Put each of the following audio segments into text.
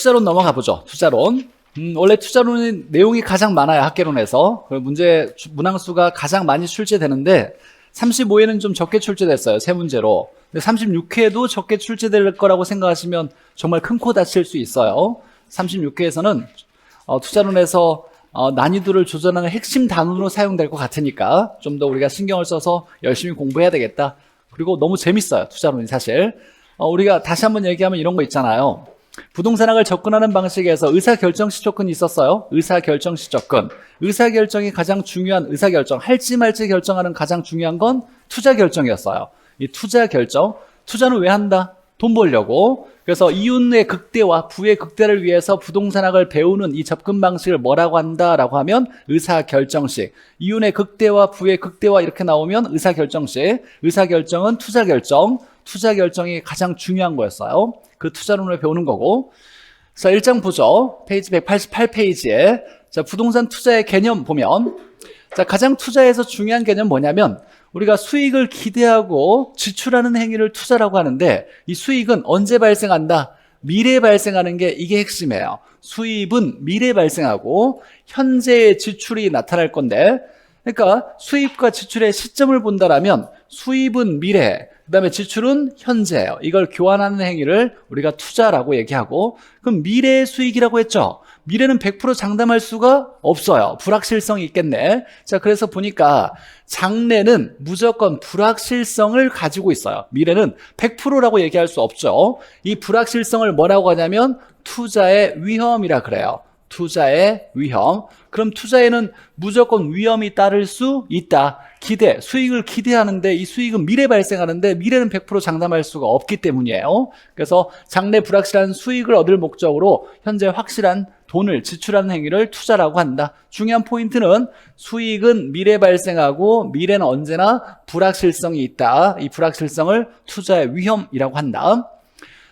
투자론 넘어가 보죠. 투자론. 원래 투자론의 내용이 가장 많아요. 학개론에서. 문제 문항수가 가장 많이 출제되는데 35회는 좀 적게 출제됐어요. 세 문제로. 근데 36회도 적게 출제될 거라고 생각하시면 정말 큰 코 다칠 수 있어요. 36회에서는 투자론에서 난이도를 조절하는 핵심 단원으로 사용될 것 같으니까 좀 더 우리가 신경을 써서 열심히 공부해야 되겠다. 그리고 너무 재밌어요. 투자론이 사실. 우리가 다시 한번 얘기하면 이런 거 있잖아요. 부동산학을 접근하는 방식에서 의사결정시 접근이 있었어요. 의사결정시 접근. 의사결정이 가장 중요한 의사결정, 할지 말지 결정하는 가장 중요한 건 투자결정이었어요. 이 투자결정, 투자는 왜 한다? 돈 벌려고. 그래서 이윤의 극대화, 부의 극대화를 위해서 부동산학을 배우는 이 접근 방식을 뭐라고 한다라고 하면 의사결정식. 이윤의 극대화, 부의 극대화 이렇게 나오면 의사결정식. 의사결정은 투자결정. 투자결정이 가장 중요한 거였어요. 그 투자론을 배우는 거고. 자, 1장 보죠. 페이지 188페이지에. 자, 부동산 투자의 개념 보면, 자, 가장 투자에서 중요한 개념 뭐냐면, 우리가 수익을 기대하고 지출하는 행위를 투자라고 하는데, 이 수익은 언제 발생한다? 미래에 발생하는 게 이게 핵심이에요. 수입은 미래에 발생하고, 현재의 지출이 나타날 건데, 그러니까 수입과 지출의 시점을 본다라면, 수입은 미래, 그 다음에 지출은 현재예요. 이걸 교환하는 행위를 우리가 투자라고 얘기하고, 그럼 미래의 수익이라고 했죠. 미래는 100% 장담할 수가 없어요. 불확실성이 있겠네. 자, 그래서 보니까 장래는 무조건 불확실성을 가지고 있어요. 미래는 100%라고 얘기할 수 없죠. 이 불확실성을 뭐라고 하냐면 투자의 위험이라 그래요. 투자의 위험. 그럼 투자에는 무조건 위험이 따를 수 있다. 기대, 수익을 기대하는데 이 수익은 미래 발생하는데 미래는 100% 장담할 수가 없기 때문이에요. 그래서 장래 불확실한 수익을 얻을 목적으로 현재 확실한 돈을 지출하는 행위를 투자라고 한다. 중요한 포인트는 수익은 미래 발생하고 미래는 언제나 불확실성이 있다. 이 불확실성을 투자의 위험이라고 한다.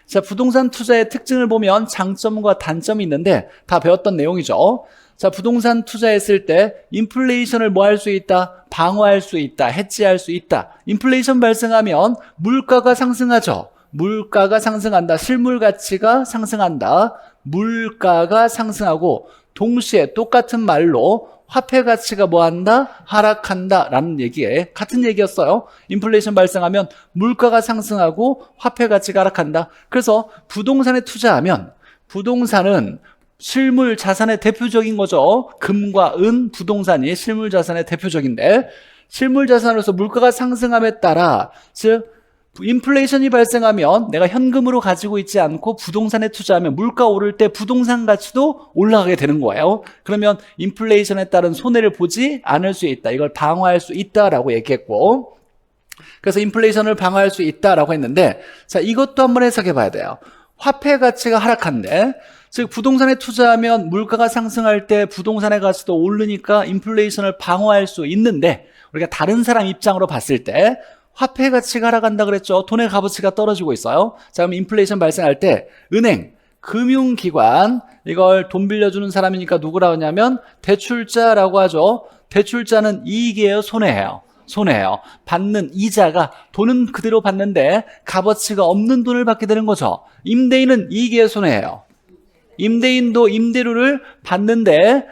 자, 부동산 투자의 특징을 보면 장점과 단점이 있는데 다 배웠던 내용이죠. 자, 부동산 투자했을 때 인플레이션을 뭐 할 수 있다? 방어할 수 있다. 해지할 수 있다. 인플레이션 발생하면 물가가 상승하죠. 물가가 상승한다. 실물 가치가 상승한다. 물가가 상승하고 동시에 똑같은 말로 화폐 가치가 뭐 한다? 하락한다 라는 얘기에 같은 얘기였어요. 인플레이션 발생하면 물가가 상승하고 화폐 가치가 하락한다. 그래서 부동산에 투자하면 부동산은 실물 자산의 대표적인 거죠. 금과 은, 부동산이 실물 자산의 대표적인데 실물 자산으로서 물가가 상승함에 따라 즉 인플레이션이 발생하면 내가 현금으로 가지고 있지 않고 부동산에 투자하면 물가 오를 때 부동산 가치도 올라가게 되는 거예요. 그러면 인플레이션에 따른 손해를 보지 않을 수 있다. 이걸 방어할 수 있다라고 얘기했고, 그래서 인플레이션을 방어할 수 있다라고 했는데, 자, 이것도 한번 해석해 봐야 돼요. 화폐 가치가 하락한데, 즉 부동산에 투자하면 물가가 상승할 때 부동산의 가치도 오르니까 인플레이션을 방어할 수 있는데, 우리가 다른 사람 입장으로 봤을 때 화폐 가치가 하락한다 그랬죠. 돈의 값어치가 떨어지고 있어요. 자, 그럼 인플레이션 발생할 때 은행, 금융기관, 이걸 돈 빌려주는 사람이니까 누구라고 하냐면 대출자라고 하죠. 대출자는 이익이에요, 손해예요? 손해예요. 받는 이자가 돈은 그대로 받는데 값어치가 없는 돈을 받게 되는 거죠. 임대인은 이익이에요, 손해예요? 임대인도 임대료를 받는데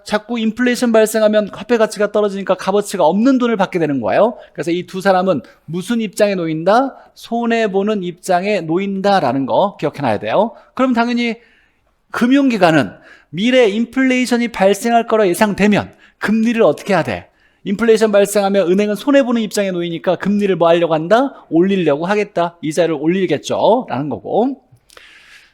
자꾸 인플레이션 발생하면 화폐 가치가 떨어지니까 값어치가 없는 돈을 받게 되는 거예요. 그래서 이 두 사람은 무슨 입장에 놓인다? 손해보는 입장에 놓인다라는 거 기억해놔야 돼요. 그럼 당연히 금융기관은 미래 인플레이션이 발생할 거라 예상되면 금리를 어떻게 해야 돼? 인플레이션 발생하면 은행은 손해보는 입장에 놓이니까 금리를 뭐 하려고 한다? 올리려고 하겠다. 이자를 올리겠죠. 라는 거고.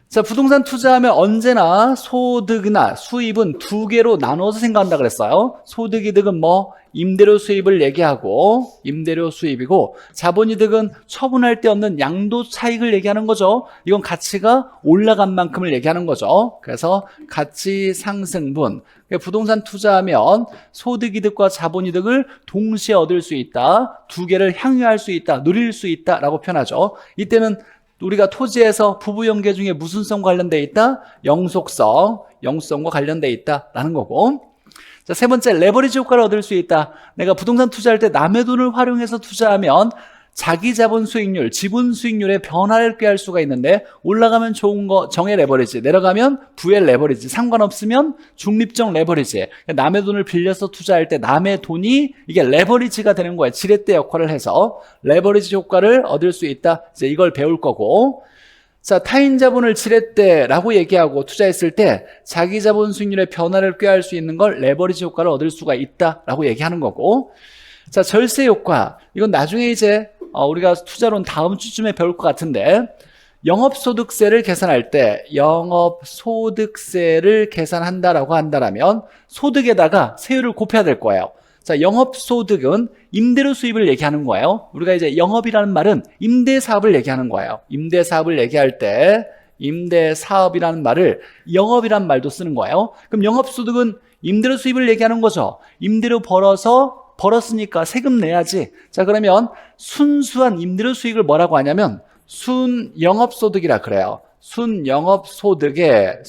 자, 부동산 투자하면 언제나 소득이나 수입은 두 개로 나눠서 생각한다 그랬어요. 소득이득은 뭐 임대료 수입을 얘기하고 임대료 수입이고, 자본이득은 처분할 때 얻는 양도 차익을 얘기하는 거죠. 이건 가치가 올라간 만큼을 얘기하는 거죠. 그래서 가치 상승분. 부동산 투자하면 소득이득과 자본이득을 동시에 얻을 수 있다. 두 개를 향유할 수 있다. 누릴 수 있다라고 표현하죠. 이때는 우리가 토지에서 부부연계 중에 무슨 성과 관련돼 있다? 영속성과 관련돼 있다라는 거고. 자, 세 번째, 레버리지 효과를 얻을 수 있다. 내가 부동산 투자할 때 남의 돈을 활용해서 투자하면 자기 자본 수익률, 지분 수익률의 변화를 꾀할 수가 있는데 올라가면 좋은 거 정의 레버리지, 내려가면 부의 레버리지, 상관없으면 중립적 레버리지. 남의 돈을 빌려서 투자할 때 남의 돈이 이게 레버리지가 되는 거예요. 지렛대 역할을 해서 레버리지 효과를 얻을 수 있다. 이제 이걸 배울 거고, 자, 타인 자본을 지렛대라고 얘기하고 투자했을 때 자기 자본 수익률의 변화를 꾀할 수 있는 걸 레버리지 효과를 얻을 수가 있다라고 얘기하는 거고, 자, 절세 효과. 이건 나중에 이제 우리가 투자론 다음 주쯤에 배울 것 같은데, 영업소득세를 계산할 때 영업소득세를 계산한다라고 한다라면 소득에다가 세율을 곱해야 될 거예요. 자, 영업소득은 임대료 수입을 얘기하는 거예요. 우리가 이제 영업이라는 말은 임대사업을 얘기하는 거예요. 임대사업을 얘기할 때 임대사업이라는 말을 영업이란 말도 쓰는 거예요. 그럼 영업소득은 임대료 수입을 얘기하는 거죠. 임대료 벌었으니까 세금 내야지. 자, 그러면 순수한 임대료 수익을 뭐라고 하냐면 순영업소득이라 그래요. 순영업소득에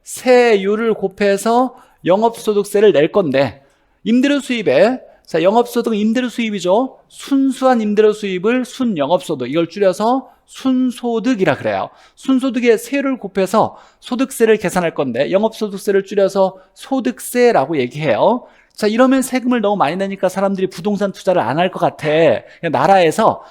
세율을 곱해서 영업소득세를 낼 건데, 임대료 수입에, 자, 영업소득은 임대료 수입이죠. 순수한 임대료 수입을 순영업소득, 이걸 줄여서 순소득이라 그래요. 순소득에 세율을 곱해서 소득세를 계산할 건데 영업소득세를 줄여서 소득세라고 얘기해요. 자, 이러면 세금을 너무 많이 내니까 사람들이 부동산 투자를 안 할 것 같아. 나라에서,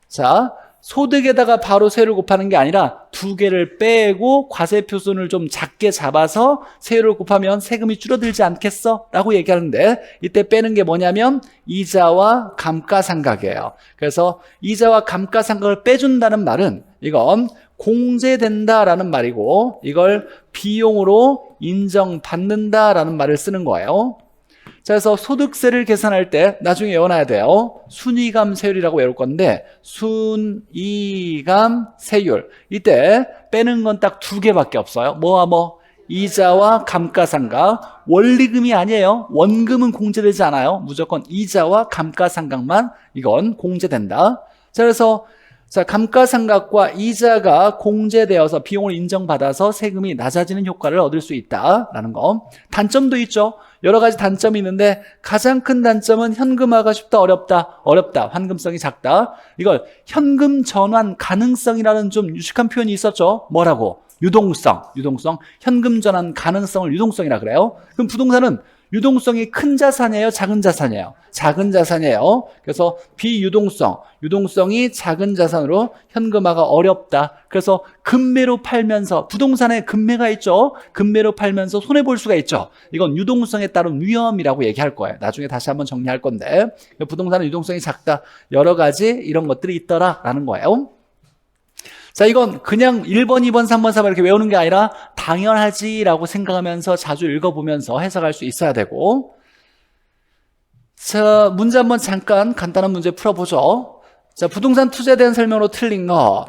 자, 소득에다가 바로 세율을 곱하는 게 아니라 두 개를 빼고 과세표준을 좀 작게 잡아서 세율을 곱하면 세금이 줄어들지 않겠어? 라고 얘기하는데, 이때 빼는 게 뭐냐면 이자와 감가상각이에요. 그래서 이자와 감가상각을 빼준다는 말은 이건 공제된다라는 말이고, 이걸 비용으로 인정받는다라는 말을 쓰는 거예요. 자, 그래서 소득세를 계산할 때 나중에 외워놔야 돼요. 순이감세율이라고 외울 건데, 순이감세율. 이때 빼는 건 딱 두 개밖에 없어요. 뭐와 뭐? 이자와 감가상각. 원리금이 아니에요. 원금은 공제되지 않아요. 무조건 이자와 감가상각만 이건 공제된다. 자, 그래서 자, 감가상각과 이자가 공제되어서 비용을 인정받아서 세금이 낮아지는 효과를 얻을 수 있다라는 거. 단점도 있죠. 여러 가지 단점이 있는데 가장 큰 단점은 현금화가 쉽다, 어렵다. 어렵다. 환금성이 작다. 이걸 현금 전환 가능성이라는 좀 유식한 표현이 있었죠. 뭐라고? 유동성. 현금 전환 가능성을 유동성이라 그래요. 그럼 부동산은 유동성이 큰 자산이에요, 작은 자산이에요? 작은 자산이에요. 그래서 유동성이 작은 자산으로 현금화가 어렵다. 그래서 금매로 팔면서, 부동산에 금매가 있죠. 금매로 팔면서 손해볼 수가 있죠. 이건 유동성에 따른 위험이라고 얘기할 거예요. 나중에 다시 한번 정리할 건데, 부동산은 유동성이 작다. 여러 가지 이런 것들이 있더라라는 거예요. 자, 이건 그냥 1번, 2번, 3번, 4번 이렇게 외우는 게 아니라 당연하지라고 생각하면서 자주 읽어보면서 해석할 수 있어야 되고. 자, 문제 한번 잠깐 간단한 문제 풀어보죠. 자, 부동산 투자에 대한 설명으로 틀린 거.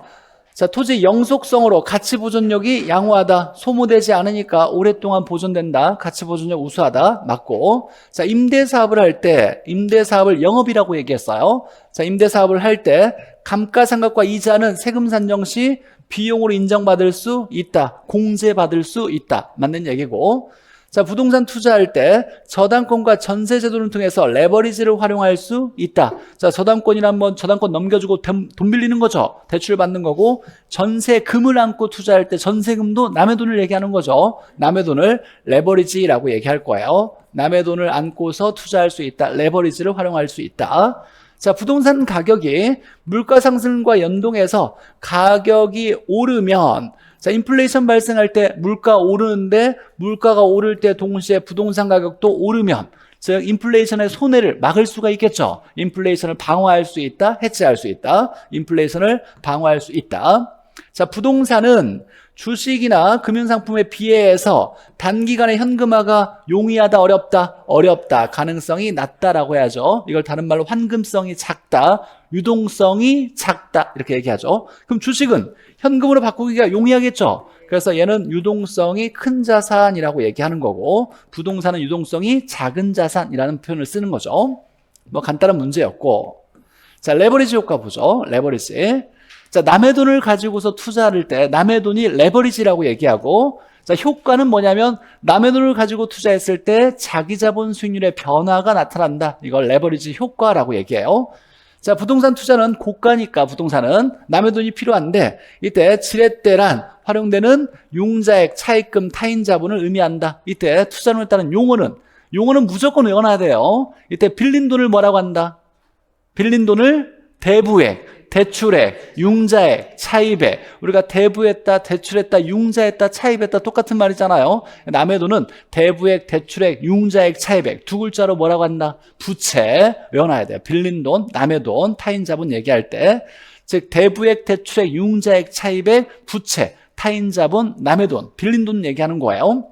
자, 토지 영속성으로 가치 보존력이 양호하다. 소모되지 않으니까 오랫동안 보존된다. 가치 보존력 우수하다. 맞고. 자, 임대사업을 할 때, 임대사업을 영업이라고 얘기했어요. 자, 임대사업을 할 때 감가상각과 이자는 세금 산정 시 비용으로 인정받을 수 있다. 공제받을 수 있다. 맞는 얘기고. 자, 부동산 투자할 때 저당권과 전세 제도를 통해서 레버리지를 활용할 수 있다. 자, 저당권이란 건 저당권 넘겨주고 돈 빌리는 거죠. 대출 받는 거고, 전세금을 안고 투자할 때 전세금도 남의 돈을 얘기하는 거죠. 남의 돈을 레버리지라고 얘기할 거예요. 남의 돈을 안고서 투자할 수 있다. 레버리지를 활용할 수 있다. 자, 부동산 가격이 물가 상승과 연동해서 가격이 오르면, 자, 인플레이션 발생할 때 물가 오르는데 물가가 오를 때 동시에 부동산 가격도 오르면, 즉 인플레이션의 손해를 막을 수가 있겠죠. 인플레이션을 방어할 수 있다, 해치할 수 있다. 인플레이션을 방어할 수 있다. 자, 부동산은 주식이나 금융상품에 비해서 단기간에 현금화가 용이하다, 어렵다. 가능성이 낮다라고 해야죠. 이걸 다른 말로 환금성이 작다, 유동성이 작다 이렇게 얘기하죠. 그럼 주식은 현금으로 바꾸기가 용이하겠죠. 그래서 얘는 유동성이 큰 자산이라고 얘기하는 거고, 부동산은 유동성이 작은 자산이라는 표현을 쓰는 거죠. 뭐 간단한 문제였고. 자, 레버리지 효과 보죠. 레버리지. 자, 남의 돈을 가지고서 투자할 때 남의 돈이 레버리지라고 얘기하고, 자, 효과는 뭐냐면 남의 돈을 가지고 투자했을 때 자기 자본 수익률의 변화가 나타난다. 이걸 레버리지 효과라고 얘기해요. 자, 부동산 투자는 고가니까 부동산은 남의 돈이 필요한데 이때 지렛대란 활용되는 융자액, 차입금, 타인 자본을 의미한다. 이때 투자론에 따른 용어는 무조건 외워놔야 돼요. 이때 빌린 돈을 뭐라고 한다? 빌린 돈을 대부액, 대출액, 융자액, 차입액. 우리가 대부했다, 대출했다, 융자했다, 차입했다 똑같은 말이잖아요. 남의 돈은 대부액, 대출액, 융자액, 차입액. 두 글자로 뭐라고 한다? 부채 외워놔야 돼요. 빌린 돈, 남의 돈, 타인 자본 얘기할 때. 즉 대부액, 대출액, 융자액, 차입액, 부채, 타인 자본, 남의 돈, 빌린 돈 얘기하는 거예요.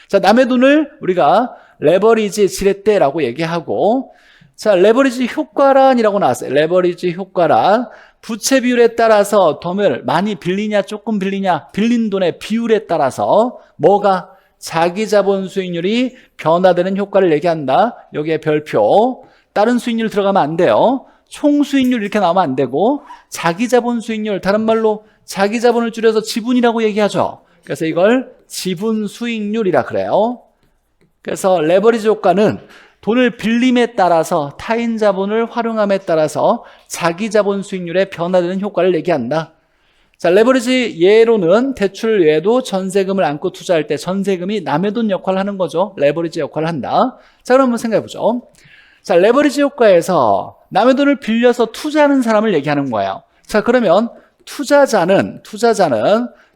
자, 남의 돈을 우리가 레버리지, 지렛대라고 얘기하고, 자, 레버리지 효과란이라고 나왔어요. 레버리지 효과란. 부채 비율에 따라서 돈을 많이 빌리냐, 조금 빌리냐, 빌린 돈의 비율에 따라서 뭐가 자기 자본 수익률이 변화되는 효과를 얘기한다. 여기에 별표. 다른 수익률 들어가면 안 돼요. 총 수익률 이렇게 나오면 안 되고, 자기 자본 수익률, 다른 말로 자기 자본을 줄여서 지분이라고 얘기하죠. 그래서 이걸 지분 수익률이라 그래요. 그래서 레버리지 효과는 돈을 빌림에 따라서 타인 자본을 활용함에 따라서 자기 자본 수익률에 변화되는 효과를 얘기한다. 자, 레버리지 예로는 대출 외에도 전세금을 안고 투자할 때 전세금이 남의 돈 역할을 하는 거죠. 레버리지 역할을 한다. 자, 그럼 한번 생각해 보죠. 자, 레버리지 효과에서 남의 돈을 빌려서 투자하는 사람을 얘기하는 거예요. 자, 그러면 투자자는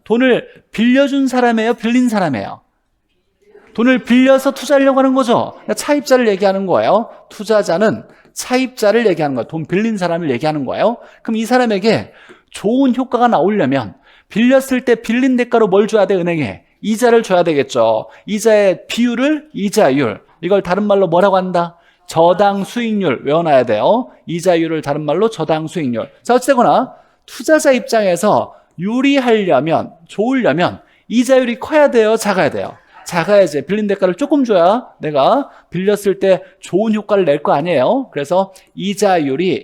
돈을 빌려준 사람이에요, 빌린 사람이에요? 돈을 빌려서 투자하려고 하는 거죠. 그러니까 차입자를 얘기하는 거예요. 투자자는 차입자를 얘기하는 거예요. 돈 빌린 사람을 얘기하는 거예요. 그럼 이 사람에게 좋은 효과가 나오려면 빌렸을 때 빌린 대가로 뭘 줘야 돼? 은행에 이자를 줘야 되겠죠. 이자의 비율을 이자율, 이걸 다른 말로 뭐라고 한다? 저당 수익률 외워놔야 돼요. 이자율을 다른 말로 저당 수익률. 자, 어쨌거나 투자자 입장에서 유리하려면, 좋으려면 이자율이 커야 돼요, 작아야 돼요? 작아야지. 빌린 대가를 조금 줘야 내가 빌렸을 때 좋은 효과를 낼 거 아니에요. 그래서 이자율이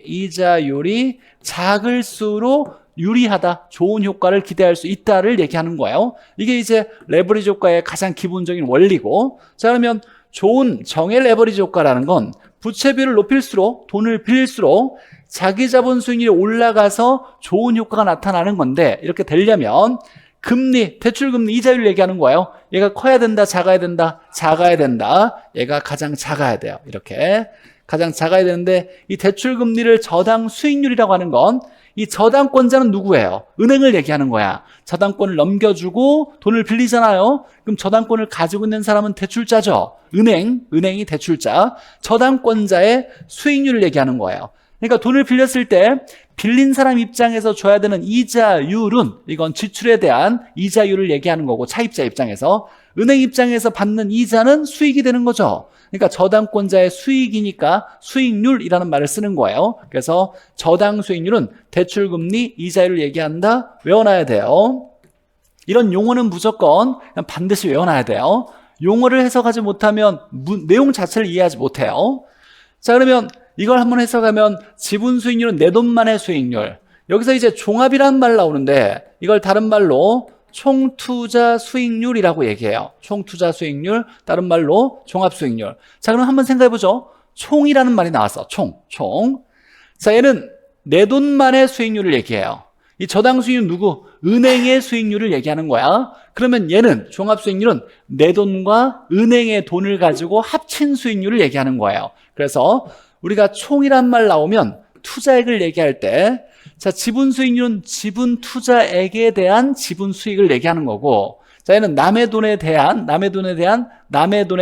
작을수록 유리하다, 좋은 효과를 기대할 수 있다를 얘기하는 거예요. 이게 이제 레버리지 효과의 가장 기본적인 원리고, 자, 그러면 좋은 정의 레버리지 효과라는 건 부채 비율을 높일수록, 돈을 빌릴수록 자기 자본 수익률이 올라가서 좋은 효과가 나타나는 건데, 이렇게 되려면 금리, 대출금리, 이자율 얘기하는 거예요. 얘가 커야 된다, 작아야 된다? 작아야 된다. 얘가 가장 작아야 돼요. 이렇게 가장 작아야 되는데, 이 대출금리를 저당 수익률이라고 하는 건 이 저당권자는 누구예요? 은행을 얘기하는 거야. 저당권을 넘겨주고 돈을 빌리잖아요. 그럼 저당권을 가지고 있는 사람은 대출자죠. 은행이 대출자. 저당권자의 수익률을 얘기하는 거예요. 그러니까 돈을 빌렸을 때 빌린 사람 입장에서 줘야 되는 이자율은, 이건 지출에 대한 이자율을 얘기하는 거고, 차입자 입장에서, 은행 입장에서 받는 이자는 수익이 되는 거죠. 그러니까 저당권자의 수익이니까 수익률이라는 말을 쓰는 거예요. 그래서 저당 수익률은 대출금리, 이자율을 얘기한다. 외워놔야 돼요. 이런 용어는 무조건 그냥 반드시 외워놔야 돼요. 용어를 해석하지 못하면 내용 자체를 이해하지 못해요. 자, 그러면 이걸 한번 해석하면 지분 수익률은 내 돈만의 수익률. 여기서 이제 종합이라는 말 나오는데, 이걸 다른 말로 총투자 수익률이라고 얘기해요. 총투자 수익률, 다른 말로 종합 수익률. 자, 그럼 한번 생각해 보죠. 총이라는 말이 나왔어. 총. 자, 얘는 내 돈만의 수익률을 얘기해요. 이 저당 수익률은 누구? 은행의 수익률을 얘기하는 거야. 그러면 얘는 종합 수익률은 내 돈과 은행의 돈을 가지고 합친 수익률을 얘기하는 거예요. 그래서 우리가 총이란 말 나오면 투자액을 얘기할 때, 자, 지분 수익률은 지분 투자액에 대한 지분 수익을 얘기하는 거고, 자, 얘는 남의 돈의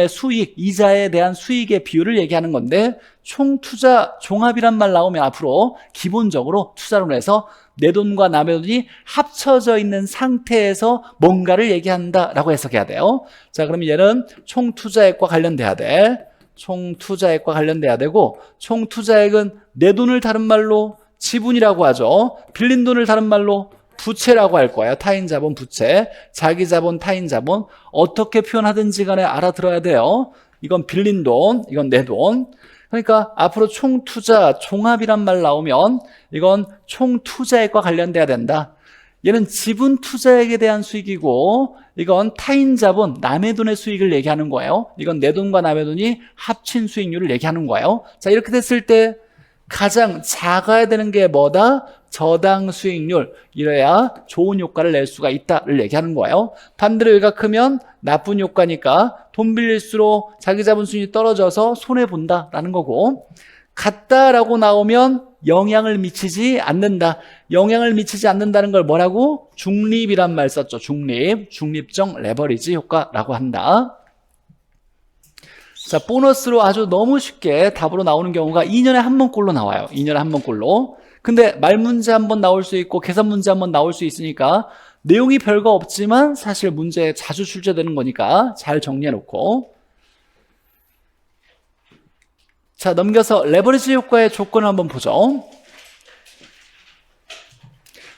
수익, 이자에 대한 수익의 비율을 얘기하는 건데, 총 투자 종합이란 말 나오면 앞으로 기본적으로 투자론에서 내 돈과 남의 돈이 합쳐져 있는 상태에서 뭔가를 얘기한다라고 해석해야 돼요. 자, 그러면 얘는 총 투자액과 관련돼야 돼. 총 투자액과 관련돼야 되고, 총 투자액은 내 돈을 다른 말로 지분이라고 하죠. 빌린 돈을 다른 말로 부채라고 할 거예요. 타인 자본, 부채, 자기 자본, 타인 자본. 어떻게 표현하든지 간에 알아들어야 돼요. 이건 빌린 돈, 이건 내 돈. 그러니까 앞으로 총 투자, 종합이란 말 나오면 이건 총 투자액과 관련돼야 된다. 얘는 지분 투자액에 대한 수익이고, 이건 타인 자본, 남의 돈의 수익을 얘기하는 거예요. 이건 내 돈과 남의 돈이 합친 수익률을 얘기하는 거예요. 자, 이렇게 됐을 때 가장 작아야 되는 게 뭐다? 저당 수익률. 이래야 좋은 효과를 낼 수가 있다를 얘기하는 거예요. 반대로 여기가 크면 나쁜 효과니까 돈 빌릴수록 자기 자본 수익률이 떨어져서 손해본다라는 거고, 같다라고 나오면 영향을 미치지 않는다. 영향을 미치지 않는다는 걸 뭐라고? 중립이란 말 썼죠. 중립적 레버리지 효과라고 한다. 자, 보너스로 아주 너무 쉽게 답으로 나오는 경우가 2년에 한 번꼴로 나와요. 2년에 한 번꼴로. 근데 말 문제 한 번 나올 수 있고 계산 문제 한 번 나올 수 있으니까 내용이 별거 없지만 사실 문제에 자주 출제되는 거니까 잘 정리해 놓고. 자, 넘겨서 레버리지 효과의 조건을 한번 보죠.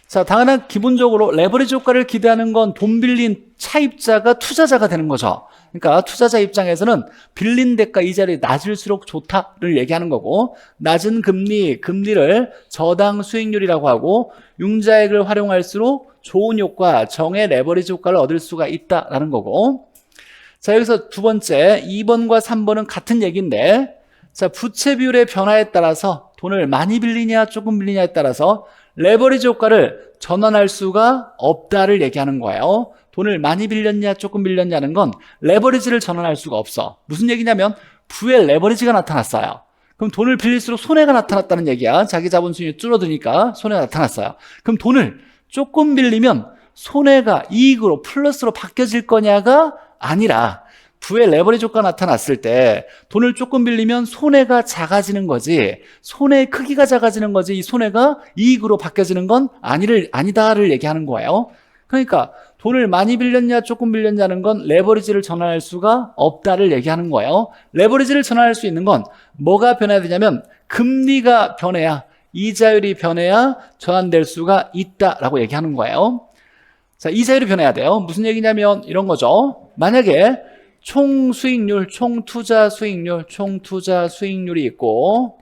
자, 당연한 기본적으로 레버리지 효과를 기대하는 건 돈 빌린 차입자가 투자자가 되는 거죠. 그러니까 투자자 입장에서는 빌린 대가 이자율이 낮을수록 좋다를 얘기하는 거고, 낮은 금리를 저당 수익률이라고 하고, 융자액을 활용할수록 좋은 효과, 정의 레버리지 효과를 얻을 수가 있다라는 거고. 자, 여기서 두 번째 2번과 3번은 같은 얘기인데, 자, 부채 비율의 변화에 따라서 돈을 많이 빌리냐 조금 빌리냐에 따라서 레버리지 효과를 전환할 수가 없다를 얘기하는 거예요. 돈을 많이 빌렸냐 조금 빌렸냐는 건 레버리지를 전환할 수가 없어. 무슨 얘기냐면 부의 레버리지가 나타났어요. 그럼 돈을 빌릴수록 손해가 나타났다는 얘기야. 자기 자본 수익률이 줄어드니까 손해가 나타났어요. 그럼 돈을 조금 빌리면 손해가 이익으로 플러스로 바뀌어질 거냐가 아니라, 부의 레버리지 효과가 나타났을 때 돈을 조금 빌리면 손해가 작아지는 거지, 손해의 크기가 작아지는 거지, 이 손해가 이익으로 바뀌어지는 건 아니다를 얘기하는 거예요. 그러니까 돈을 많이 빌렸냐 조금 빌렸냐는 건 레버리지를 전환할 수가 없다를 얘기하는 거예요. 레버리지를 전환할 수 있는 건 뭐가 변해야 되냐면 금리가 변해야, 이자율이 변해야 전환될 수가 있다라고 얘기하는 거예요. 자, 이자율이 변해야 돼요. 무슨 얘기냐면 이런 거죠. 만약에 총 수익률, 총 투자 수익률이 있고,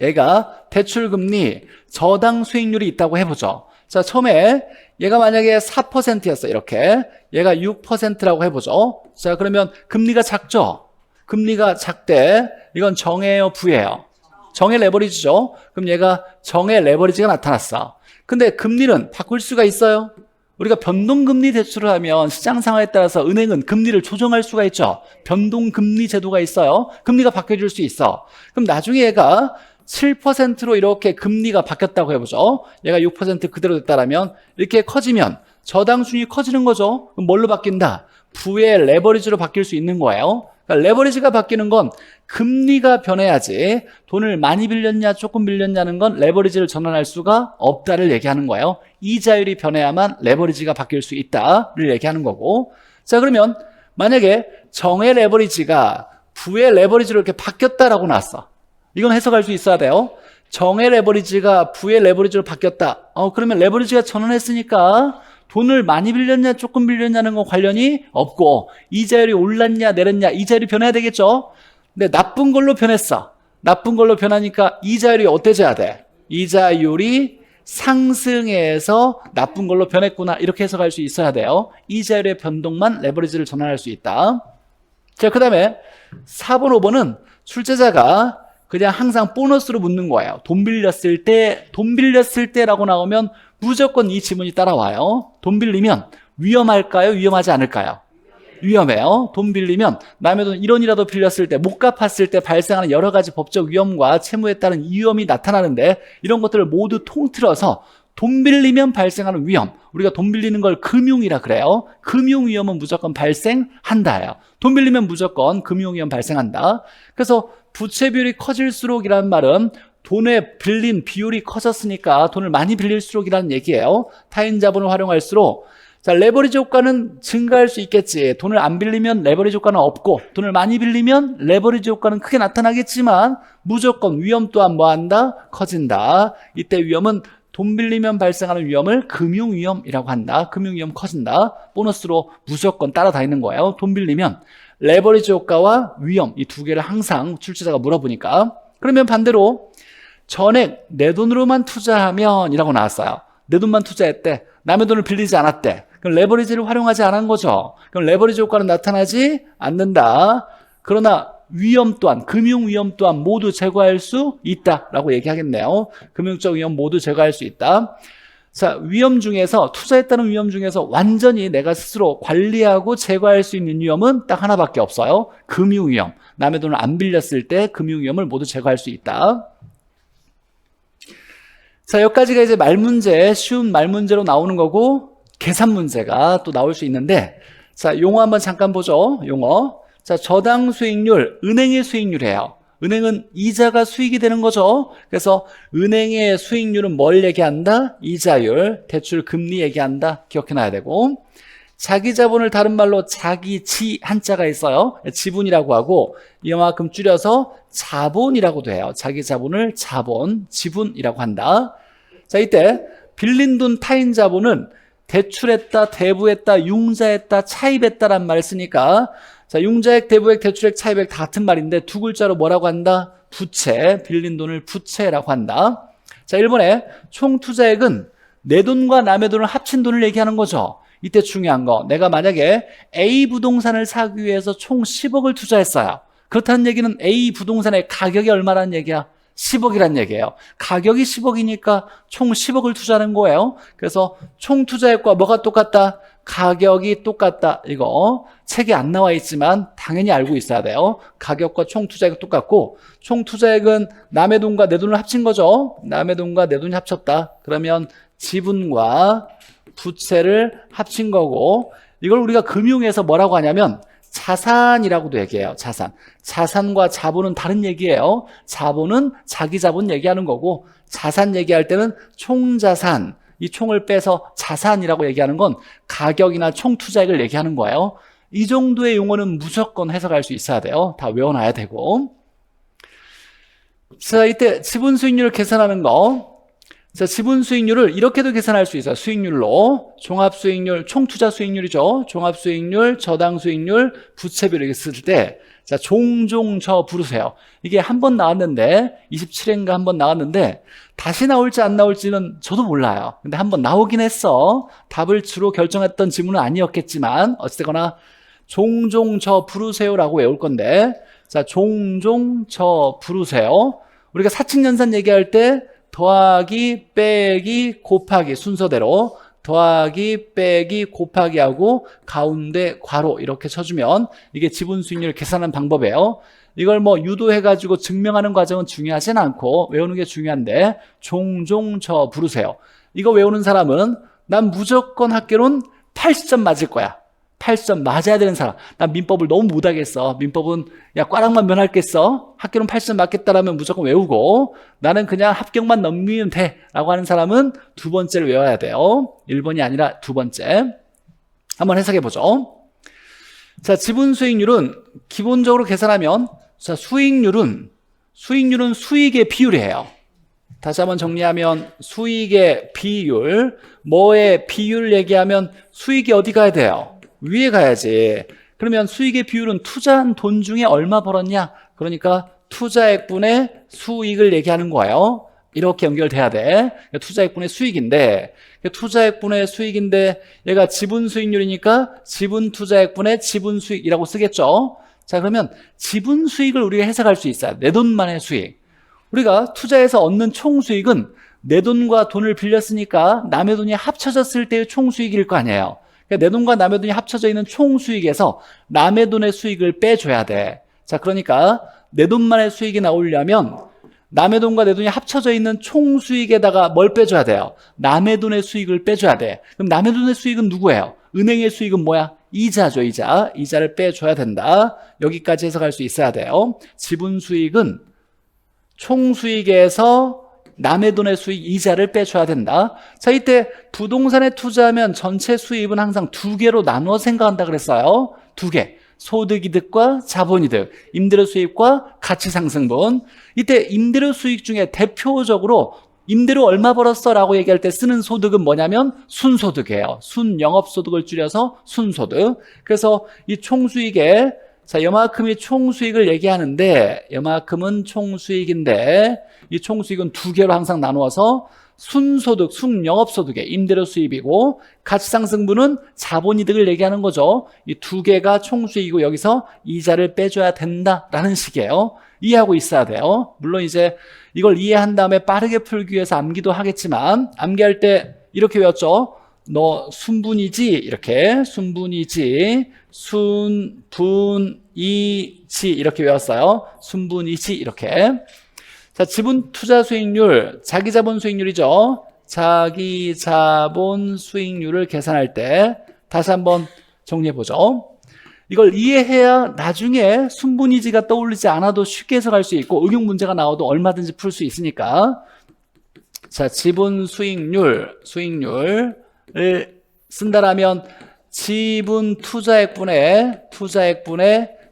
얘가 대출금리, 저당 수익률이 있다고 해보죠. 자, 처음에 얘가 만약에 4%였어. 이렇게. 얘가 6%라고 해보죠. 자, 그러면 금리가 작죠? 금리가 작대. 이건 정예요, 부예요? 정의 레버리지죠. 그럼 얘가 정의 레버리지가 나타났어. 근데 금리는 바꿀 수가 있어요? 우리가 변동금리 대출을 하면 시장 상황에 따라서 은행은 금리를 조정할 수가 있죠. 변동금리 제도가 있어요. 금리가 바뀌어질 수 있어. 그럼 나중에 얘가 7%로 이렇게 금리가 바뀌었다고 해보죠. 얘가 6% 그대로 됐다라면 이렇게 커지면 저당 수익이 커지는 거죠. 그럼 뭘로 바뀐다? 부의 레버리지로 바뀔 수 있는 거예요. 그러니까 레버리지가 바뀌는 건 금리가 변해야지, 돈을 많이 빌렸냐 조금 빌렸냐는 건 레버리지를 전환할 수가 없다를 얘기하는 거예요. 이자율이 변해야만 레버리지가 바뀔 수 있다를 얘기하는 거고. 자, 그러면 만약에 정의 레버리지가 부의 레버리지로 이렇게 바뀌었다라고 나왔어. 이건 해석할 수 있어야 돼요. 정의 레버리지가 부의 레버리지로 바뀌었다. 그러면 레버리지가 전환했으니까 돈을 많이 빌렸냐 조금 빌렸냐는 건 관련이 없고, 이자율이 올랐냐 내렸냐, 이자율이 변해야 되겠죠. 근데 나쁜 걸로 변했어. 나쁜 걸로 변하니까 이자율이 어때져야 돼? 이자율이 상승해서 나쁜 걸로 변했구나, 이렇게 해석할 수 있어야 돼요. 이자율의 변동만 레버리지를 전환할 수 있다. 자, 그 다음에 4번 5번은 출제자가 그냥 항상 보너스로 묻는 거예요. 돈 빌렸을 때라고 나오면 무조건 이 지문이 따라와요. 돈 빌리면 위험할까요? 위험하지 않을까요? 위험해요. 돈 빌리면 남의 돈 1원이라도 빌렸을 때, 못 갚았을 때 발생하는 여러 가지 법적 위험과 채무에 따른 위험이 나타나는데, 이런 것들을 모두 통틀어서 돈 빌리면 발생하는 위험, 우리가 돈 빌리는 걸 금융이라 그래요. 금융위험은 무조건 발생한다예요. 돈 빌리면 무조건 금융위험 발생한다. 그래서 부채 비율이 커질수록이라는 말은 돈에 빌린 비율이 커졌으니까 돈을 많이 빌릴수록이라는 얘기예요. 타인 자본을 활용할수록. 자, 레버리지 효과는 증가할 수 있겠지. 돈을 안 빌리면 레버리지 효과는 없고, 돈을 많이 빌리면 레버리지 효과는 크게 나타나겠지만 무조건 위험 또한 뭐한다? 커진다. 이때 위험은 돈 빌리면 발생하는 위험을 금융위험이라고 한다. 금융위험 커진다. 보너스로 무조건 따라다니는 거예요. 돈 빌리면 레버리지 효과와 위험, 이 두 개를 항상 출제자가 물어보니까. 그러면 반대로 전액 내 돈으로만 투자하면 이라고 나왔어요. 내 돈만 투자했대. 남의 돈을 빌리지 않았대. 그럼 레버리지를 활용하지 않은 거죠. 그럼 레버리지 효과는 나타나지 않는다. 그러나 위험 또한, 금융 위험 또한 모두 제거할 수 있다라고 얘기하겠네요. 금융적 위험 모두 제거할 수 있다. 자, 위험 중에서, 투자했다는 위험 중에서 완전히 내가 스스로 관리하고 제거할 수 있는 위험은 딱 하나밖에 없어요. 금융 위험. 남의 돈을 안 빌렸을 때 금융 위험을 모두 제거할 수 있다. 자, 여기까지가 이제 말문제, 쉬운 말문제로 나오는 거고, 계산 문제가 또 나올 수 있는데, 자, 용어 한번 잠깐 보죠. 용어. 자, 저당 수익률, 은행의 수익률이에요. 은행은 이자가 수익이 되는 거죠. 그래서 은행의 수익률은 뭘 얘기한다? 이자율, 대출 금리 얘기한다. 기억해놔야 되고, 자기 자본을 다른 말로 자기지 한자가 있어요. 지분이라고 하고 이만큼 줄여서 자본이라고도 해요. 자기 자본을 자본, 지분이라고 한다. 자, 이때 빌린 돈 타인 자본은 대출했다, 대부했다, 융자했다, 차입했다란 말을 쓰니까, 자, 융자액, 대부액, 대출액, 차입액 다 같은 말인데 두 글자로 뭐라고 한다? 부채, 빌린 돈을 부채라고 한다. 자, 1번에 총 투자액은 내 돈과 남의 돈을 합친 돈을 얘기하는 거죠. 이때 중요한 거, 내가 만약에 A 부동산을 사기 위해서 총 10억을 투자했어요. 그렇다는 얘기는 A 부동산의 가격이 얼마라는 얘기야? 10억이란 얘기예요. 가격이 10억이니까 총 10억을 투자하는 거예요. 그래서 총 투자액과 뭐가 똑같다? 가격이 똑같다. 이거 책에 안 나와 있지만 당연히 알고 있어야 돼요. 가격과 총 투자액이 똑같고, 총 투자액은 남의 돈과 내 돈을 합친 거죠. 남의 돈과 내 돈이 합쳤다. 그러면 지분과 부채를 합친 거고, 이걸 우리가 금융에서 뭐라고 하냐면 자산이라고도 얘기해요. 자산. 자산과 자본은 다른 얘기예요. 자본은 자기 자본 얘기하는 거고, 자산 얘기할 때는 총자산, 이 총을 빼서 자산이라고 얘기하는 건 가격이나 총 투자액을 얘기하는 거예요. 이 정도의 용어는 무조건 해석할 수 있어야 돼요. 다 외워놔야 되고. 자, 이때 지분 수익률을 계산하는 거. 자, 지분 수익률을 이렇게도 계산할 수 있어요. 수익률로. 종합 수익률, 총 투자 수익률이죠. 종합 수익률, 저당 수익률, 부채비를 이렇게 쓸 때, 자, 종종 저 부르세요. 이게 한 번 나왔는데, 27회인가 한 번 나왔는데, 다시 나올지 안 나올지는 저도 몰라요. 근데 한 번 나오긴 했어. 답을 주로 결정했던 지문은 아니었겠지만, 어찌되거나, 종종 저 부르세요라고 외울 건데, 자, 종종 저 부르세요. 우리가 사칙연산 얘기할 때, 더하기, 빼기, 곱하기 순서대로 더하기, 빼기, 곱하기 하고 가운데 괄호 이렇게 쳐주면 이게 지분 수익률을 계산하는 방법이에요. 이걸 뭐 유도해가지고 증명하는 과정은 중요하진 않고 외우는 게 중요한데, 종종 저 부르세요. 이거 외우는 사람은 난 무조건 학교론 80점 맞을 거야. 80점 맞아야 되는 사람. 난 민법을 너무 못하겠어. 민법은 야 꽈락만 면할겠어. 학교는 80점 맞겠다라면 무조건 외우고, 나는 그냥 합격만 넘기면 돼 라고 하는 사람은 두 번째를 외워야 돼요. 1번이 아니라 두 번째. 한번 해석해 보죠. 자, 지분 수익률은 기본적으로 계산하면, 자, 수익률은 수익의 비율이에요. 다시 한번 정리하면 수익의 비율, 뭐의 비율 얘기하면 수익이 어디 가야 돼요? 위에 가야지. 그러면 수익의 비율은 투자한 돈 중에 얼마 벌었냐? 그러니까 투자액분의 수익을 얘기하는 거예요. 이렇게 연결돼야 돼. 투자액분의 수익인데, 투자액분의 수익인데 얘가 지분 수익률이니까 지분 투자액분의 지분 수익이라고 쓰겠죠. 자, 그러면 지분 수익을 우리가 해석할 수 있어요. 내 돈만의 수익. 우리가 투자해서 얻는 총 수익은 내 돈과 돈을 빌렸으니까 남의 돈이 합쳐졌을 때의 총 수익일 거 아니에요. 내 돈과 남의 돈이 합쳐져 있는 총 수익에서 남의 돈의 수익을 빼줘야 돼. 자, 그러니까 내 돈만의 수익이 나오려면 남의 돈과 내 돈이 합쳐져 있는 총 수익에다가 뭘 빼줘야 돼요? 남의 돈의 수익을 빼줘야 돼. 그럼 남의 돈의 수익은 누구예요? 은행의 수익은 뭐야? 이자죠, 이자. 이자를 빼줘야 된다. 여기까지 해석할 수 있어야 돼요. 지분 수익은 총 수익에서 남의 돈의 수익, 이자를 빼줘야 된다. 자, 이때 부동산에 투자하면 전체 수입은 항상 두 개로 나누어 생각한다 그랬어요. 두 개. 소득이득과 자본이득, 임대료 수입과 가치상승분. 이때 임대료 수익 중에 대표적으로 임대료 얼마 벌었어? 라고 얘기할 때 쓰는 소득은 뭐냐면 순소득이에요. 순영업소득을 줄여서 순소득. 그래서 이 총수익에, 자, 요만큼이 총수익을 얘기하는데, 요만큼은 총수익인데, 이 총수익은 두 개로 항상 나누어서 순소득, 순영업소득의 임대료 수입이고 가치상승분은 자본이득을 얘기하는 거죠. 이 두 개가 총수익이고 여기서 이자를 빼줘야 된다라는 식이에요. 이해하고 있어야 돼요. 물론 이제 이걸 이해한 다음에 빠르게 풀기 위해서 암기도 하겠지만 암기할 때 이렇게 외웠죠. 너 순분이지? 이렇게 순분이지, 순분이지 이렇게 외웠어요. 순분이지 이렇게. 자, 지분 투자 수익률, 자기 자본 수익률이죠. 자기 자본 수익률을 계산할 때 다시 한번 정리해 보죠. 이걸 이해해야 나중에 순분이지가 떠올리지 않아도 쉽게 해석할 수 있고 응용 문제가 나와도 얼마든지 풀 수 있으니까. 자, 지분 수익률을 쓴다라면 지분 투자액분의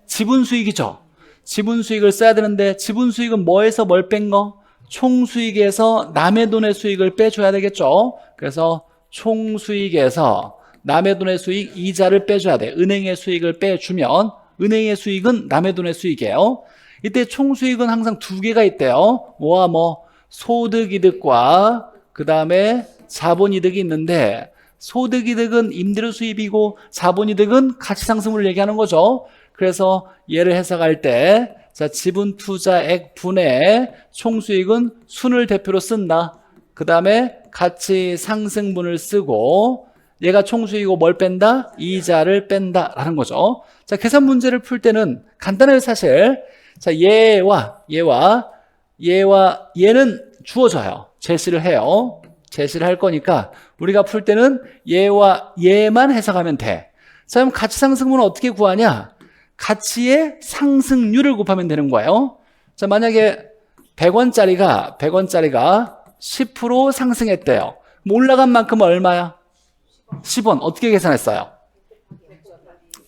지분 수익이죠. 지분 수익을 써야 되는데 지분 수익은 뭐에서 뭘 뺀 거? 총수익에서 남의 돈의 수익을 빼줘야 되겠죠. 그래서 총수익에서 남의 돈의 수익 이자를 빼줘야 돼. 은행의 수익을 빼주면 은행의 수익은 남의 돈의 수익이에요. 이때 총수익은 항상 두 개가 있대요. 뭐와 뭐 소득이득과 그 다음에 자본이득이 있는데 소득이득은 임대료 수입이고 자본이득은 가치상승분을 얘기하는 거죠. 그래서 얘를 해석할 때 자, 지분 투자액 분의 총수익은 순을 대표로 쓴다. 그 다음에 가치상승분을 쓰고 얘가 총수익이고 뭘 뺀다? 이자를 뺀다 라는 거죠. 자, 계산 문제를 풀 때는 간단해요 사실. 자, 얘는 주어져요. 제시를 해요. 제시를 할 거니까 우리가 풀 때는 얘와 얘만 해석하면 돼. 자, 그럼 가치상승분은 어떻게 구하냐? 가치의 상승률을 곱하면 되는 거예요. 자, 만약에 100원짜리가 10% 상승했대요. 그럼 올라간 만큼은 얼마야? 10원. 어떻게 계산했어요?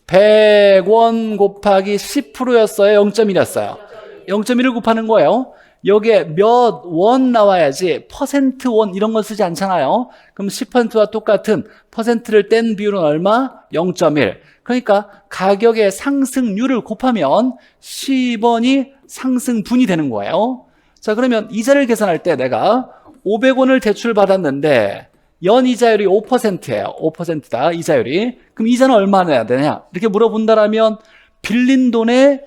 100원 곱하기 10%였어요? 0.1이었어요? 0.1을 곱하는 거예요. 여기에 몇 원 나와야지 퍼센트 원 이런 거 쓰지 않잖아요. 그럼 10%와 똑같은 퍼센트를 뗀 비율은 얼마? 0.1. 그러니까 가격의 상승률을 곱하면 10원이 상승분이 되는 거예요. 자, 그러면 이자를 계산할 때 내가 500원을 대출받았는데 연이자율이 5%예요. 5%다 이자율이. 그럼 이자는 얼마나 내야 되냐? 이렇게 물어본다라면 빌린 돈의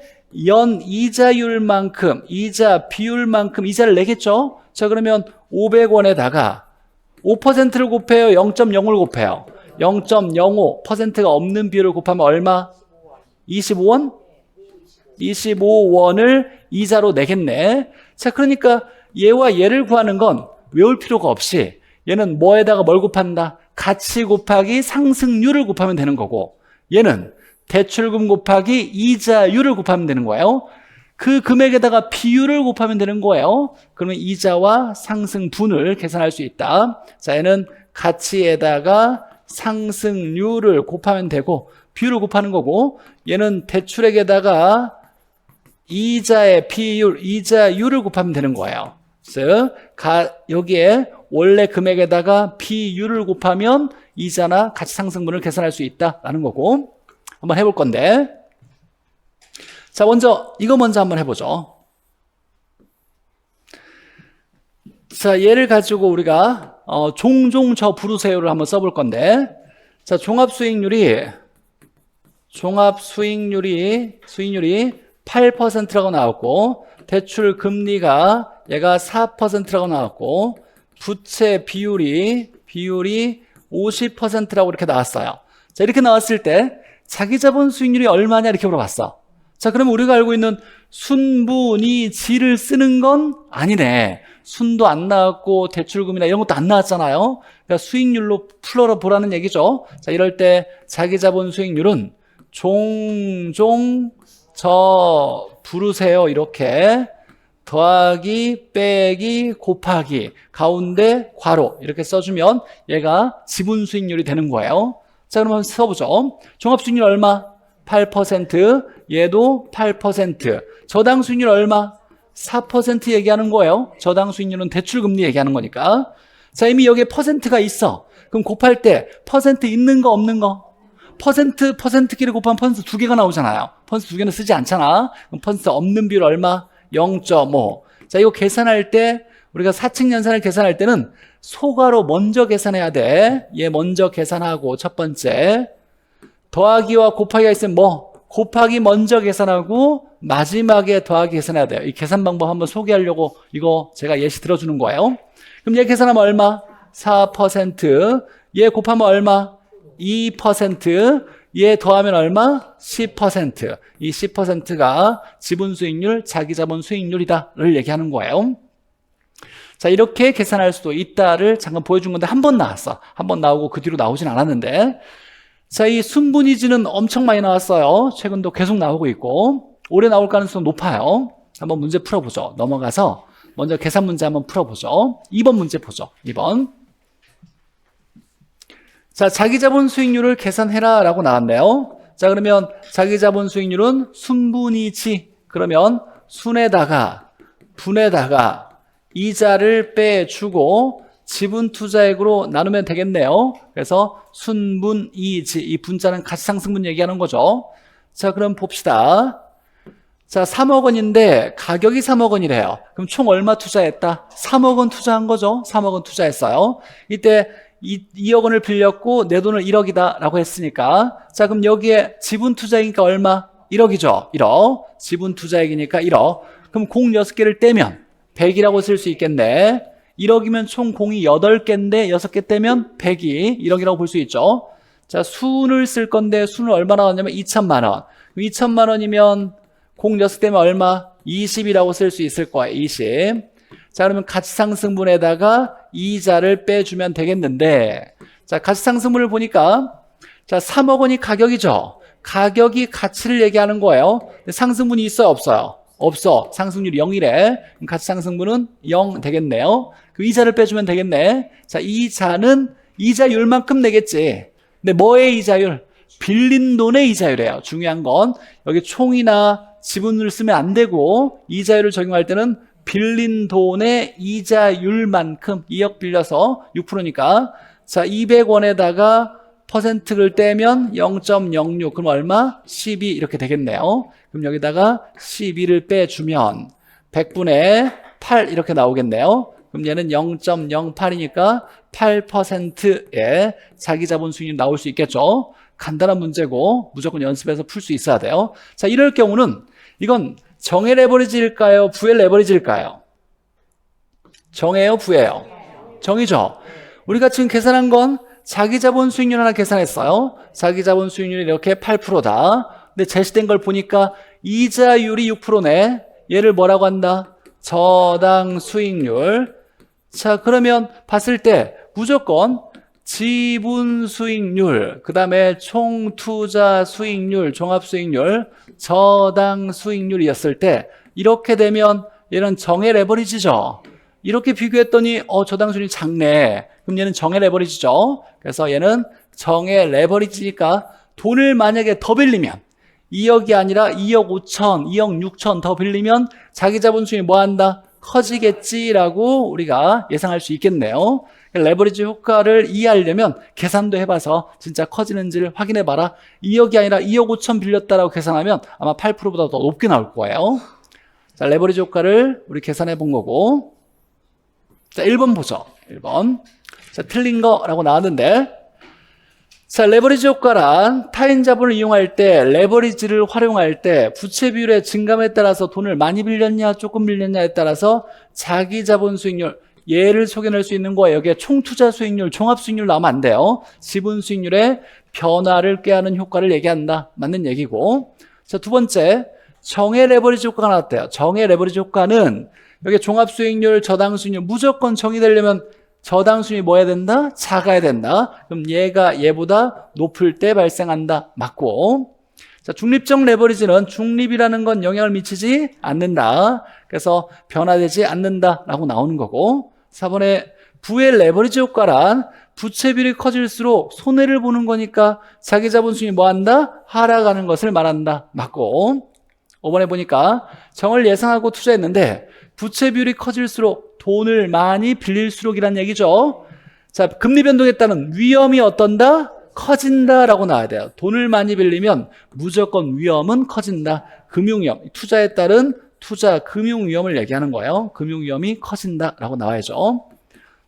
연 이자율만큼, 이자 비율만큼 이자를 내겠죠? 자, 그러면 500원에다가 5%를 곱해요? 0.0을 곱해요? 0.05%가 없는 비율을 곱하면 얼마? 25원? 25원을 이자로 내겠네. 자, 그러니까 얘와 얘를 구하는 건 외울 필요가 없이 얘는 뭐에다가 뭘 곱한다? 가치 곱하기 상승률을 곱하면 되는 거고 얘는 대출금 곱하기 이자율을 곱하면 되는 거예요. 그 금액에다가 비율을 곱하면 되는 거예요. 그러면 이자와 상승분을 계산할 수 있다. 자, 얘는 가치에다가 상승률을 곱하면 되고 비율을 곱하는 거고 얘는 대출액에다가 이자의 비율, 이자율을 곱하면 되는 거예요. 즉 여기에 원래 금액에다가 비율을 곱하면 이자나 가치상승분을 계산할 수 있다라는 거고 한번 해볼 건데 자, 이거 먼저 한번 해보죠. 자, 얘를 가지고 우리가 종종 저 부르세요를 한번 써볼 건데 자, 수익률이 8%라고 나왔고 대출 금리가 얘가 4%라고 나왔고 부채 비율이 50%라고 이렇게 나왔어요. 자, 이렇게 나왔을 때 자기 자본 수익률이 얼마냐 이렇게 물어봤어. 자, 그러면 우리가 알고 있는 순분이지를 쓰는 건 아니네. 순도 안 나왔고 대출금이나 이런 것도 안 나왔잖아요. 그러니까 수익률로 풀어보라는 얘기죠. 자, 이럴 때 자기 자본 수익률은 종종 저 부르세요 이렇게 더하기 빼기 곱하기 가운데 괄호 이렇게 써주면 얘가 지분 수익률이 되는 거예요. 자, 그럼 한번 써보죠. 종합수익률 얼마? 8%. 얘도 8%. 저당 수익률 얼마? 4% 얘기하는 거예요. 저당 수익률은 대출금리 얘기하는 거니까. 자, 이미 여기에 퍼센트가 있어. 그럼 곱할 때 퍼센트 있는 거 없는 거? 퍼센트끼리 곱하면 퍼센트 두 개가 나오잖아요. 퍼센트 두 개는 쓰지 않잖아. 그럼 퍼센트 없는 비율 얼마? 0.5. 자, 이거 계산할 때 우리가 사칙 연산을 계산할 때는 소가로 먼저 계산해야 돼. 얘 먼저 계산하고 첫 번째 더하기와 곱하기가 있으면 뭐 곱하기 먼저 계산하고 마지막에 더하기 계산해야 돼요. 이 계산 방법 한번 소개하려고 이거 제가 예시 들어주는 거예요. 그럼 얘 계산하면 얼마? 4%. 얘 곱하면 얼마? 2%. 얘 더하면 얼마? 10%. 이 10%가 지분 수익률, 자기 자본 수익률이다를 얘기하는 거예요. 자, 이렇게 계산할 수도 있다를 잠깐 보여준 건데 한 번 나왔어. 한 번 나오고 그 뒤로 나오진 않았는데. 자, 이 순분이지는 엄청 많이 나왔어요. 최근도 계속 나오고 있고 올해 나올 가능성은 높아요. 한번 문제 풀어보죠. 넘어가서 먼저 계산 문제 한번 풀어보죠. 2번 문제 보죠. 2번. 자, 자기 자본 수익률을 계산해라 라고 나왔네요. 자, 그러면 자기 자본 수익률은 순분이지. 그러면 순에다가 분에다가 이자를 빼주고 지분 투자액으로 나누면 되겠네요. 그래서 순분이지, 이 분자는 가치상승분 얘기하는 거죠. 자, 그럼 봅시다. 자, 3억 원인데 가격이 3억 원이래요. 그럼 총 얼마 투자했다? 3억 원 투자한 거죠. 3억 원 투자했어요. 이때 2억 원을 빌렸고 내 돈을 1억이다 라고 했으니까, 자, 그럼 여기에 지분 투자액이니까 얼마? 1억이죠. 1억. 지분 투자액이니까 1억. 그럼 공 6개를 떼면 100이라고 쓸 수 있겠네. 1억이면 총 공이 8개인데 6개 떼면 100이 1억이라고 볼 수 있죠. 자, 순을 쓸 건데 순을 얼마 나왔냐면 2천만 원. 2천만 원이면 공 6개 떼면 얼마? 20이라고 쓸 수 있을 거예요. 20. 자, 그러면 가치상승분에다가 이자를 빼주면 되겠는데, 자, 가치상승분을 보니까, 자, 3억 원이 가격이죠. 가격이 가치를 얘기하는 거예요. 상승분이 있어요, 없어요? 없어. 상승률이 0이래. 그럼 가치상승분은 0 되겠네요. 그 이자를 빼주면 되겠네. 자, 이자는 이자율만큼 내겠지. 근데 뭐의 이자율? 빌린 돈의 이자율이에요. 중요한 건 여기 총이나 지분을 쓰면 안 되고 이자율을 적용할 때는 빌린 돈의 이자율만큼, 2억 빌려서 6%니까 자, 200원에다가 퍼센트를 떼면 0.06, 그럼 얼마? 12 이렇게 되겠네요. 그럼 여기다가 12를 빼주면 100분의 8 이렇게 나오겠네요. 그럼 얘는 0.08이니까 8%의 자기 자본 수익률이 나올 수 있겠죠. 간단한 문제고 무조건 연습해서 풀 수 있어야 돼요. 자, 이럴 경우는 이건 정의 레버리지일까요? 부의 레버리지일까요? 정의예요? 부예요? 정의죠. 우리가 지금 계산한 건 자기 자본 수익률 하나 계산했어요. 자기 자본 수익률이 이렇게 8%다. 근데 제시된 걸 보니까 이자율이 6%네. 얘를 뭐라고 한다? 저당 수익률. 자, 그러면 봤을 때 무조건 지분 수익률, 그 다음에 총 투자 수익률, 종합 수익률, 저당 수익률이었을 때 이렇게 되면 얘는 정의 레버리지죠. 이렇게 비교했더니 저당 수익률이 작네. 그럼 얘는 정의 레버리지죠. 그래서 얘는 정의 레버리지니까 돈을 만약에 더 빌리면 2억이 아니라 2억 5천, 2억 6천 더 빌리면 자기 자본 수익이 뭐 한다? 커지겠지라고 우리가 예상할 수 있겠네요. 레버리지 효과를 이해하려면 계산도 해봐서 진짜 커지는지를 확인해봐라. 2억이 아니라 2억 5천 빌렸다라고 계산하면 아마 8%보다 더 높게 나올 거예요. 자, 레버리지 효과를 우리 계산해 본 거고. 자, 1번 보죠. 1번. 자, 틀린 거라고 나왔는데, 자, 레버리지 효과란 타인 자본을 이용할 때, 레버리지를 활용할 때 부채 비율의 증감에 따라서 돈을 많이 빌렸냐 조금 빌렸냐에 따라서 자기 자본 수익률, 얘를 소개할 수 있는 거예요. 여기에 총 투자 수익률, 종합 수익률 나오면 안 돼요. 지분 수익률의 변화를 꾀하는 효과를 얘기한다. 맞는 얘기고. 자, 두 번째, 정의 레버리지 효과가 나왔대요. 정의 레버리지 효과는 여기 종합 수익률, 저당 수익률 무조건 정의되려면 저당 수익이 뭐 해야 된다? 작아야 된다. 그럼 얘가 얘보다 높을 때 발생한다. 맞고. 자, 중립적 레버리지는 중립이라는 건 영향을 미치지 않는다. 그래서 변화되지 않는다라고 나오는 거고. 4번에 부의 레버리지 효과란 부채 비율이 커질수록 손해를 보는 거니까 자기 자본 수익이 뭐 한다? 하락하는 것을 말한다. 맞고. 5번에 보니까 정을 예상하고 투자했는데 부채 비율이 커질수록 돈을 많이 빌릴수록이란 얘기죠. 자, 금리 변동에 따른 위험이 어떤다? 커진다라고 나와야 돼요. 돈을 많이 빌리면 무조건 위험은 커진다. 금융위험, 투자에 따른 투자, 금융 위험을 얘기하는 거예요. 금융 위험이 커진다라고 나와야죠.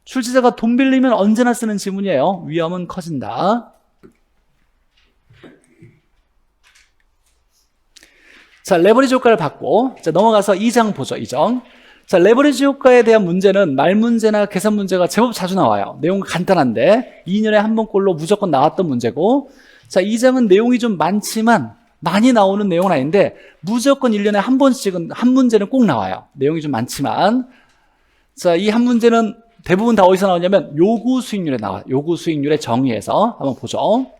출제자가 돈 빌리면 언제나 쓰는 지문이에요. 위험은 커진다. 자, 레버리지 효과를 받고, 자, 넘어가서 2장 보죠, 2장. 자, 레버리지 효과에 대한 문제는 말 문제나 계산 문제가 제법 자주 나와요. 내용은 간단한데, 2년에 한 번꼴로 무조건 나왔던 문제고, 자, 2장은 내용이 좀 많지만, 많이 나오는 내용은 아닌데, 무조건 1년에 한 번씩은, 한 문제는 꼭 나와요. 내용이 좀 많지만. 자, 이 한 문제는 대부분 다 어디서 나오냐면, 요구 수익률에 나와요. 요구 수익률의 정의에서 한번 보죠.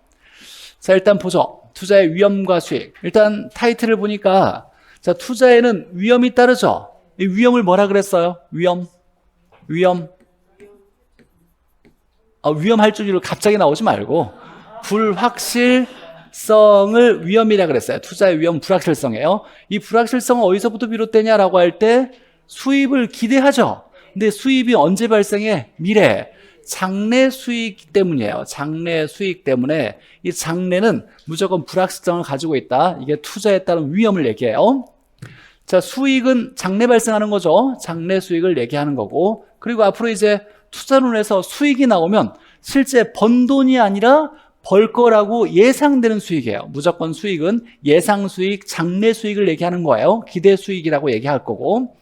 자, 일단 보죠. 투자의 위험과 수익. 일단 타이틀을 보니까, 자, 투자에는 위험이 따르죠. 이 위험을 뭐라 그랬어요? 위험할 줄로 갑자기 나오지 말고, 불확실성을 위험이라 그랬어요. 투자의 위험, 불확실성이에요. 이 불확실성은 어디서부터 비롯되냐라고 할 때 수입을 기대하죠. 근데 수입이 언제 발생해? 미래. 장래 수익 때문이에요. 장래 수익 때문에 이 장래는 무조건 불확실성을 가지고 있다. 이게 투자에 따른 위험을 얘기해요. 자, 수익은 장래 발생하는 거죠. 장래 수익을 얘기하는 거고, 그리고 앞으로 이제 투자론에서 수익이 나오면 실제 번 돈이 아니라 벌 거라고 예상되는 수익이에요. 무조건 수익은 예상 수익, 장래 수익을 얘기하는 거예요. 기대 수익이라고 얘기할 거고.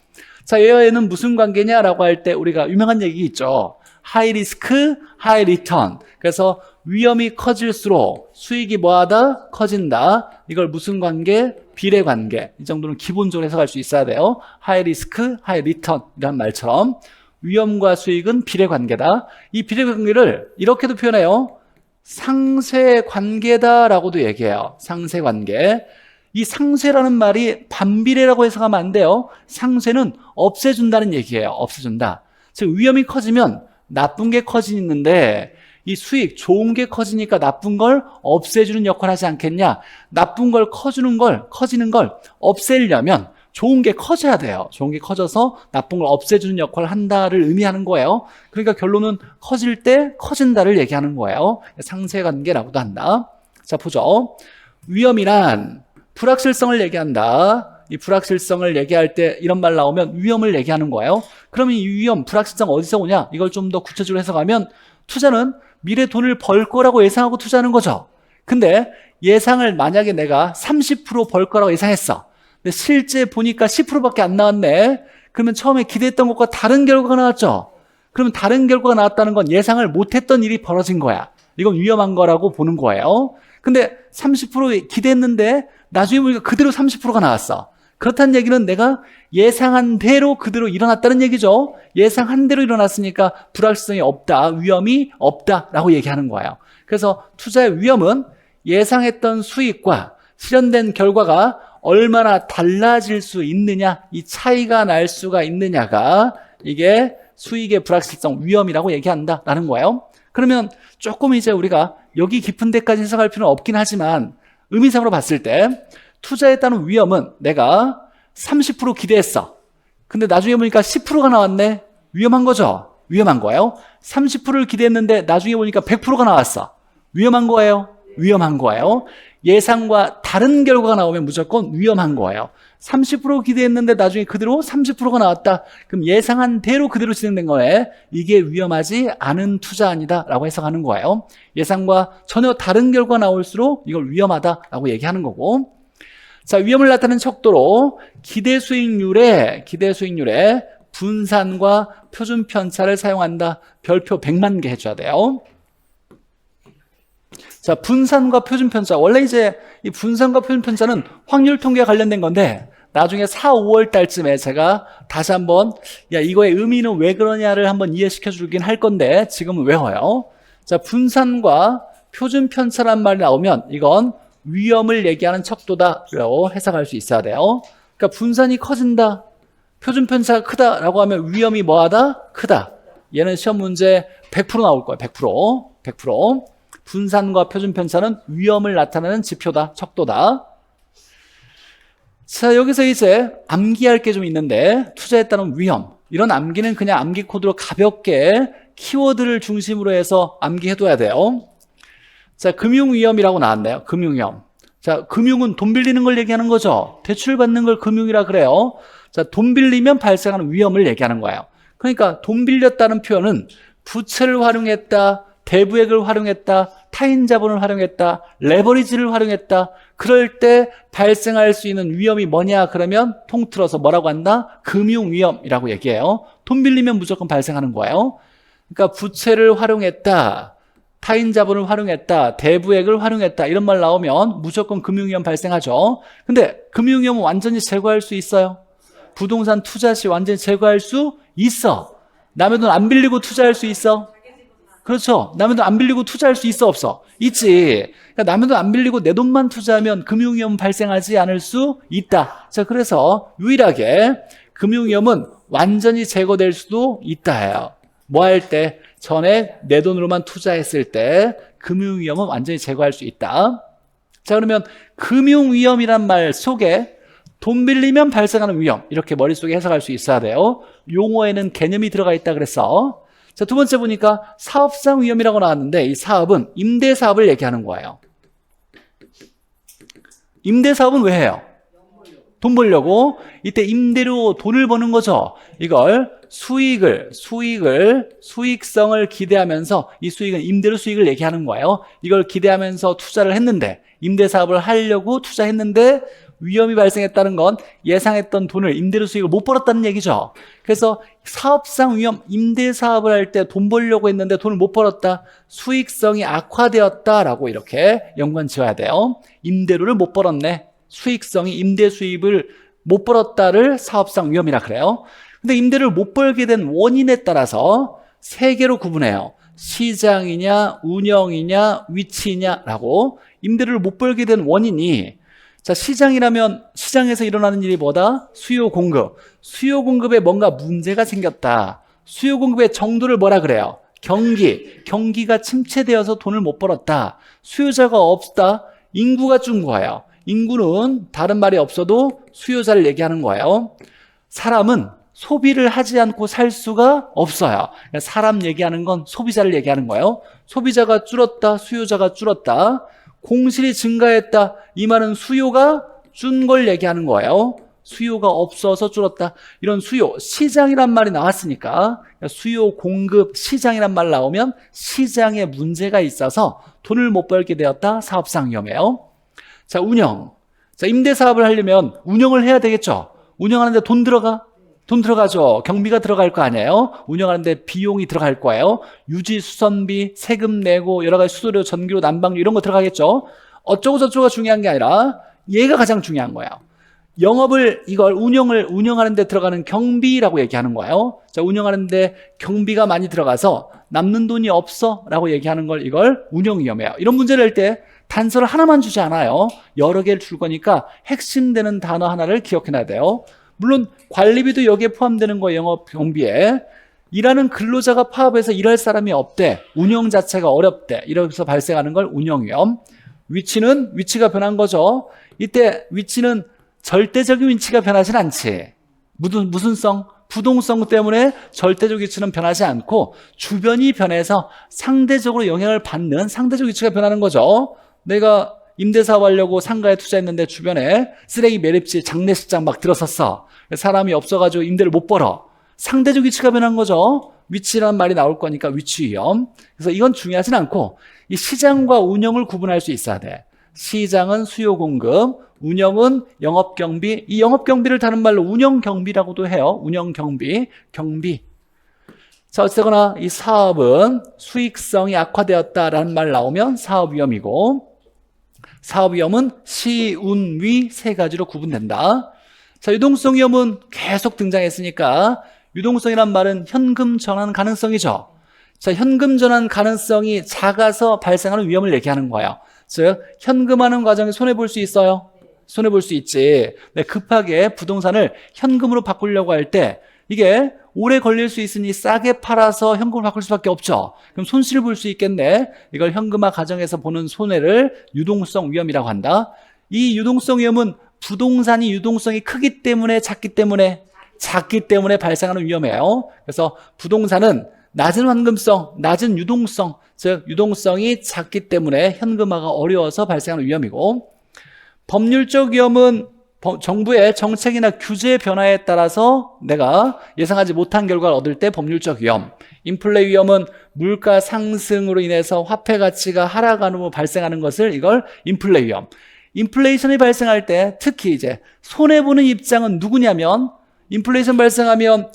자, 얘와는 무슨 관계냐라고 할 때 우리가 유명한 얘기 있죠. 하이 리스크, 하이 리턴. 그래서 위험이 커질수록 수익이 뭐하다? 커진다. 이걸 무슨 관계? 비례 관계. 이 정도는 기본적으로 해석할 수 있어야 돼요. 하이 리스크, 하이 리턴 이런 말처럼 위험과 수익은 비례 관계다. 이 비례 관계를 이렇게도 표현해요. 상쇄 관계다라고도 얘기해요. 상쇄 관계. 이 상쇄라는 말이 반비례라고 해석하면 안 돼요. 상쇄는 없애준다는 얘기예요. 없애준다. 즉 위험이 커지면 나쁜 게 커지는데 이 수익, 좋은 게 커지니까 나쁜 걸 없애주는 역할을 하지 않겠냐? 나쁜 걸 커지는 걸 없애려면 좋은 게 커져야 돼요. 좋은 게 커져서 나쁜 걸 없애주는 역할을 한다를 의미하는 거예요. 그러니까 결론은 커질 때 커진다를 얘기하는 거예요. 상쇄관계라고도 한다. 자, 보죠. 위험이란 불확실성을 얘기한다. 이 불확실성을 얘기할 때 이런 말 나오면 위험을 얘기하는 거예요. 그러면 이 위험, 불확실성 어디서 오냐? 이걸 좀 더 구체적으로 해석하면 투자는 미래 돈을 벌 거라고 예상하고 투자하는 거죠. 근데 예상을 만약에 내가 30% 벌 거라고 예상했어. 근데 실제 보니까 10%밖에 안 나왔네. 그러면 처음에 기대했던 것과 다른 결과가 나왔죠. 그러면 다른 결과가 나왔다는 건 예상을 못했던 일이 벌어진 거야. 이건 위험한 거라고 보는 거예요. 근데 30% 기대했는데 나중에 보니까 그대로 30%가 나왔어. 그렇다는 얘기는 내가 예상한 대로 그대로 일어났다는 얘기죠. 예상한 대로 일어났으니까 불확실성이 없다, 위험이 없다라고 얘기하는 거예요. 그래서 투자의 위험은 예상했던 수익과 실현된 결과가 얼마나 달라질 수 있느냐, 이 차이가 날 수가 있느냐가 이게 수익의 불확실성, 위험이라고 얘기한다라는 거예요. 그러면 조금 이제 우리가 여기 깊은 데까지 해석할 필요는 없긴 하지만 의미상으로 봤을 때 투자에 따른 위험은 내가 30% 기대했어. 근데 나중에 보니까 10%가 나왔네. 위험한 거죠. 위험한 거예요. 30%를 기대했는데 나중에 보니까 100%가 나왔어. 위험한 거예요. 위험한 거예요. 예상과 다른 결과가 나오면 무조건 위험한 거예요. 30% 기대했는데 나중에 그대로 30%가 나왔다. 그럼 예상한 대로 그대로 진행된 거에 이게 위험하지 않은 투자 아니다라고 해석하는 거예요. 예상과 전혀 다른 결과가 나올수록 이걸 위험하다라고 얘기하는 거고. 자, 위험을 나타내는 척도로 기대 수익률에 분산과 표준 편차를 사용한다. 별표 100만 개 해줘야 돼요. 자, 분산과 표준 편차. 원래 이제 이 분산과 표준 편차는 확률 통계와 관련된 건데 나중에 4, 5월 달쯤에 제가 다시 한번 이거의 의미는 왜 그러냐를 한번 이해시켜 주긴 할 건데 지금은 외워요. 자, 분산과 표준 편차란 말이 나오면 이건 위험을 얘기하는 척도다라고 해석할 수 있어야 돼요. 그러니까 분산이 커진다, 표준 편차가 크다라고 하면 위험이 뭐하다? 크다. 얘는 시험 문제 100% 나올 거예요. 100%. 분산과 표준 편차는 위험을 나타내는 지표다, 척도다. 자, 여기서 이제 암기할 게 좀 있는데 투자에 따른 위험. 이런 암기는 그냥 암기 코드로 가볍게 키워드를 중심으로 해서 암기해둬야 돼요. 자, 금융위험이라고 나왔네요. 금융위험. 자, 금융은 돈 빌리는 걸 얘기하는 거죠. 대출 받는 걸 금융이라 그래요. 자, 돈 빌리면 발생하는 위험을 얘기하는 거예요. 그러니까 돈 빌렸다는 표현은 부채를 활용했다, 대부액을 활용했다, 타인 자본을 활용했다, 레버리지를 활용했다. 그럴 때 발생할 수 있는 위험이 뭐냐? 그러면 통틀어서 뭐라고 한다? 금융위험이라고 얘기해요. 돈 빌리면 무조건 발생하는 거예요. 그러니까 부채를 활용했다, 타인 자본을 활용했다, 대부액을 활용했다 이런 말 나오면 무조건 금융위험 발생하죠. 근데 금융위험은 완전히 제거할 수 있어요. 부동산 투자 시 완전히 제거할 수 있어. 남의 돈 안 빌리고 투자할 수 있어? 그렇죠. 남의 돈 안 빌리고 투자할 수 있어, 없어? 있지. 그러니까 남의 돈 안 빌리고 내 돈만 투자하면 금융위험 발생하지 않을 수 있다. 자, 그래서 유일하게 금융위험은 완전히 제거될 수도 있다 해요. 뭐 할 때? 전에 내 돈으로만 투자했을 때 금융위험은 완전히 제거할 수 있다. 자, 그러면 금융위험이란 말 속에 돈 빌리면 발생하는 위험, 이렇게 머릿속에 해석할 수 있어야 돼요. 용어에는 개념이 들어가 있다 그랬어. 자, 두 번째 보니까 사업상 위험이라고 나왔는데 이 사업은 임대사업을 얘기하는 거예요. 임대사업은 왜 해요? 돈 벌려고. 이때 임대료 돈을 버는 거죠. 이걸 수익성을 기대하면서, 이 수익은 임대료 수익을 얘기하는 거예요. 이걸 기대하면서 투자를 했는데, 임대사업을 하려고 투자했는데 위험이 발생했다는 건 예상했던 돈을, 임대료 수익을 못 벌었다는 얘기죠. 그래서 사업상 위험, 임대사업을 할 때 돈 벌려고 했는데 돈을 못 벌었다, 수익성이 악화되었다라고 이렇게 연관 지어야 돼요. 임대료를 못 벌었네, 수익성이, 임대 수입을 못 벌었다를 사업상 위험이라 그래요. 근데 임대료를 못 벌게 된 원인에 따라서 세 개로 구분해요. 시장이냐, 운영이냐, 위치냐라고. 임대료를 못 벌게 된 원인이, 자, 시장이라면 시장에서 일어나는 일이 뭐다? 수요 공급. 수요 공급에 뭔가 문제가 생겼다. 수요 공급의 정도를 뭐라 그래요? 경기가 침체되어서 돈을 못 벌었다. 수요자가 없다. 인구가 준 거예요. 인구는 다른 말이 없어도 수요자를 얘기하는 거예요. 사람은 소비를 하지 않고 살 수가 없어요. 사람 얘기하는 건 소비자를 얘기하는 거예요. 소비자가 줄었다, 수요자가 줄었다. 공실이 증가했다, 이 말은 수요가 준 걸 얘기하는 거예요. 수요가 없어서 줄었다. 이런 수요, 시장이란 말이 나왔으니까 수요, 공급, 시장이란 말 나오면 시장에 문제가 있어서 돈을 못 벌게 되었다, 사업상 위험해요. 자, 운영. 자, 임대사업을 하려면 운영을 해야 되겠죠. 운영하는데 돈 들어가죠. 경비가 들어갈 거 아니에요. 운영하는데 비용이 들어갈 거예요. 유지, 수선비, 세금 내고 여러 가지 수수료, 전기료, 난방료 이런 거 들어가겠죠. 어쩌고 저쩌고가 중요한 게 아니라 얘가 가장 중요한 거예요. 운영을 운영하는데 들어가는 경비라고 얘기하는 거예요. 자, 운영하는데 경비가 많이 들어가서 남는 돈이 없어라고 얘기하는 걸, 이걸 운영위험이에요. 이런 문제를 할 때 단서를 하나만 주지 않아요. 여러 개를 줄 거니까 핵심되는 단어 하나를 기억해놔야 돼요. 물론 관리비도 여기에 포함되는 거예요. 영업 경비에. 일하는 근로자가 파업해서 일할 사람이 없대, 운영 자체가 어렵대, 이러면서 발생하는 걸 운영위험. 위치가 변한 거죠. 이때 위치는 절대적인 위치가 변하진 않지. 무슨 성? 부동성 때문에 절대적 위치는 변하지 않고 주변이 변해서 상대적으로 영향을 받는 상대적 위치가 변하는 거죠. 내가 임대사업 하려고 상가에 투자했는데 주변에 쓰레기 매립지, 장례식장 막 들어섰어. 사람이 없어가지고 임대를 못 벌어. 상대적 위치가 변한 거죠. 위치라는 말이 나올 거니까 위치위험. 그래서 이건 중요하진 않고 이 시장과 운영을 구분할 수 있어야 돼. 시장은 수요 공급, 운영은 영업 경비. 이 영업 경비를 다른 말로 운영 경비라고도 해요. 운영 경비. 자, 어쨌거나 이 사업은 수익성이 악화되었다라는 말 나오면 사업 위험이고, 사업 위험은 시, 운, 위 세 가지로 구분된다. 자, 유동성 위험은 계속 등장했으니까 유동성이란 말은 현금 전환 가능성이죠. 자, 현금 전환 가능성이 작아서 발생하는 위험을 얘기하는 거예요. 즉, 현금하는 과정에 손해볼 수 있어요? 손해볼 수 있지. 급하게 부동산을 현금으로 바꾸려고 할 때 이게 오래 걸릴 수 있으니 싸게 팔아서 현금으로 바꿀 수밖에 없죠. 그럼 손실을 볼 수 있겠네. 이걸 현금화 과정에서 보는 손해를 유동성 위험이라고 한다. 이 유동성 위험은 부동산이 유동성이 크기 때문에 작기 때문에 발생하는 위험이에요. 그래서 부동산은 낮은 환금성, 낮은 유동성, 즉 유동성이 작기 때문에 현금화가 어려워서 발생하는 위험이고, 법률적 위험은 정부의 정책이나 규제 변화에 따라서 내가 예상하지 못한 결과를 얻을 때 법률적 위험. 인플레 위험은 물가 상승으로 인해서 화폐 가치가 하락하는 후 발생하는 것을 이걸 인플레 위험. 인플레이션이 발생할 때 특히 이제 손해보는 입장은 누구냐면 인플레이션 발생하면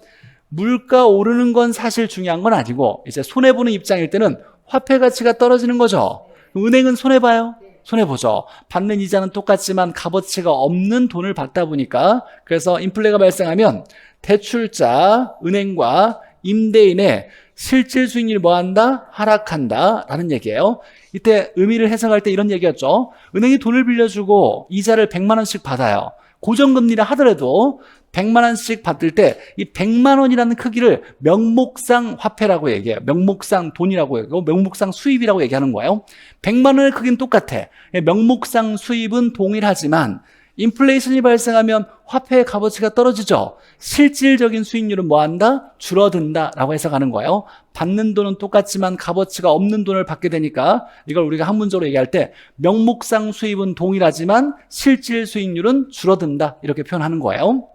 물가 오르는 건 사실 중요한 건 아니고 이제 손해보는 입장일 때는 화폐 가치가 떨어지는 거죠. 은행은 손해봐요? 손해보죠. 받는 이자는 똑같지만 값어치가 없는 돈을 받다 보니까 그래서 인플레가 발생하면 대출자, 은행과 임대인의 실질 수익률이 뭐한다? 하락한다 라는 얘기예요. 이때 의미를 해석할 때 이런 얘기였죠. 은행이 돈을 빌려주고 이자를 100만 원씩 받아요. 고정금리라 하더라도 100만 원씩 받을 때 이 100만 원이라는 크기를 명목상 화폐라고 얘기해요. 명목상 돈이라고 얘기하고 명목상 수입이라고 얘기하는 거예요. 100만 원의 크기는 똑같아. 명목상 수입은 동일하지만 인플레이션이 발생하면 화폐의 값어치가 떨어지죠. 실질적인 수익률은 뭐한다? 줄어든다 라고 해석하는 거예요. 받는 돈은 똑같지만 값어치가 없는 돈을 받게 되니까 이걸 우리가 한문적으로 얘기할 때 명목상 수입은 동일하지만 실질 수익률은 줄어든다 이렇게 표현하는 거예요.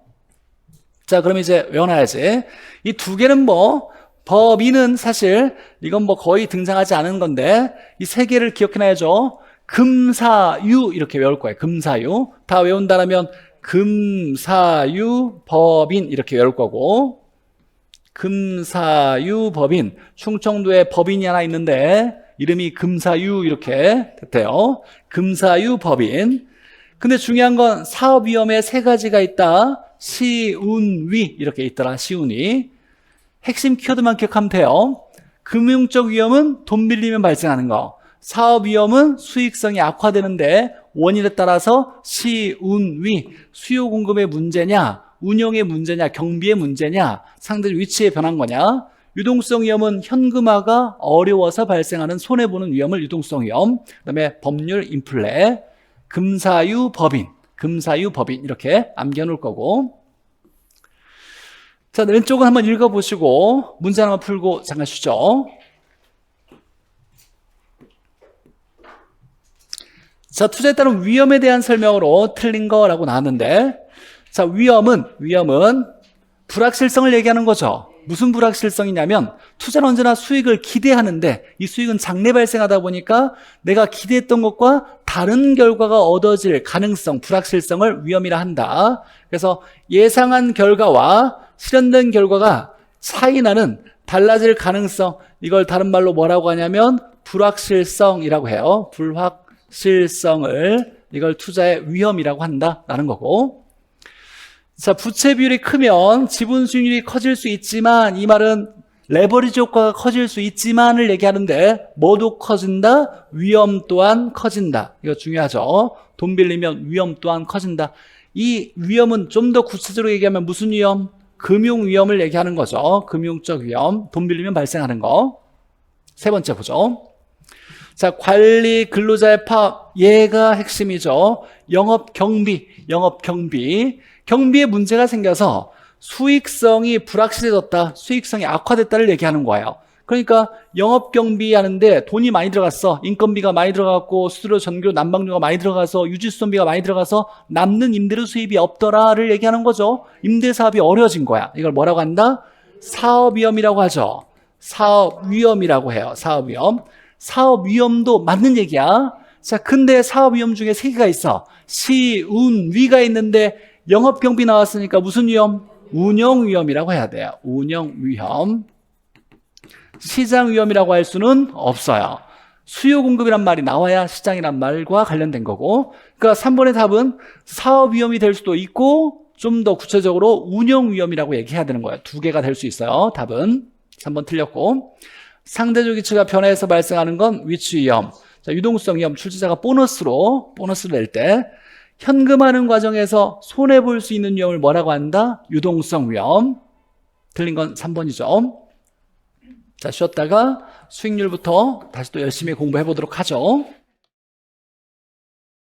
자, 그럼 이제 외워놔야지. 이 두 개는 법인은 사실 이건 거의 등장하지 않은 건데 이 세 개를 기억해놔야죠. 금사유 이렇게 외울 거예요. 금사유. 다 외운다라면 금사유 법인 이렇게 외울 거고 금사유 법인. 충청도에 법인이 하나 있는데 이름이 금사유 이렇게 됐대요. 금사유 법인. 근데 중요한 건 사업위험에 세 가지가 있다. 시운위 이렇게 있더라. 시운위. 핵심 키워드만 기억하면 돼요. 금융적 위험은 돈 빌리면 발생하는 거. 사업 위험은 수익성이 악화되는데 원인에 따라서 시운위. 수요 공급의 문제냐, 운영의 문제냐, 경비의 문제냐, 상대적 위치에 변한 거냐. 유동성 위험은 현금화가 어려워서 발생하는 손해보는 위험을 유동성 위험. 그다음에 법률 인플레. 금사유 법인. 금사유 법인 이렇게 암기해놓을 거고. 자, 왼쪽은 한번 읽어보시고 문제 하나만 풀고 잠깐 쉬죠. 자, 투자에 따른 위험에 대한 설명으로 틀린 거라고 나왔는데, 자, 위험은 불확실성을 얘기하는 거죠. 무슨 불확실성이냐면 투자는 언제나 수익을 기대하는데 이 수익은 장래 발생하다 보니까 내가 기대했던 것과 다른 결과가 얻어질 가능성, 불확실성을 위험이라 한다. 그래서 예상한 결과와 실현된 결과가 차이 나는 달라질 가능성, 이걸 다른 말로 뭐라고 하냐면 불확실성이라고 해요. 불확실성을 이걸 투자의 위험이라고 한다라는 거고. 자, 부채 비율이 크면 지분 수익률이 커질 수 있지만 이 말은 레버리지 효과가 커질 수 있지만을 얘기하는데 뭐도 커진다? 위험 또한 커진다. 이거 중요하죠. 돈 빌리면 위험 또한 커진다. 이 위험은 좀 더 구체적으로 얘기하면 무슨 위험? 금융 위험을 얘기하는 거죠. 금융적 위험. 돈 빌리면 발생하는 거. 세 번째 보죠. 자, 관리 근로자의 파업. 얘가 핵심이죠. 영업 경비. 경비에 문제가 생겨서 수익성이 불확실해졌다, 수익성이 악화됐다를 얘기하는 거예요. 그러니까 영업경비 하는데 돈이 많이 들어갔어. 인건비가 많이 들어갔고 수수료, 전기료, 난방료가 많이 들어가서 유지수선비가 많이 들어가서 남는 임대료 수입이 없더라를 얘기하는 거죠. 임대사업이 어려워진 거야. 이걸 뭐라고 한다? 사업위험이라고 하죠. 사업위험이라고 해요. 사업위험. 사업위험도 맞는 얘기야. 자, 근데 사업위험 중에 세 개가 있어. 시운위가 있는데 영업경비 나왔으니까 무슨 위험? 운영위험이라고 해야 돼요. 운영위험. 시장위험이라고 할 수는 없어요. 수요공급이란 말이 나와야 시장이란 말과 관련된 거고. 그러니까 3번의 답은 사업위험이 될 수도 있고 좀 더 구체적으로 운영위험이라고 얘기해야 되는 거예요. 두 개가 될 수 있어요. 답은 3번 틀렸고. 상대적 위치가 변화해서 발생하는 건 위치위험. 자, 유동성 위험, 출제자가 보너스를 낼 때 현금하는 과정에서 손해볼 수 있는 위험을 뭐라고 한다? 유동성 위험. 틀린 건 3번이죠. 자, 쉬었다가 수익률부터 다시 또 열심히 공부해 보도록 하죠.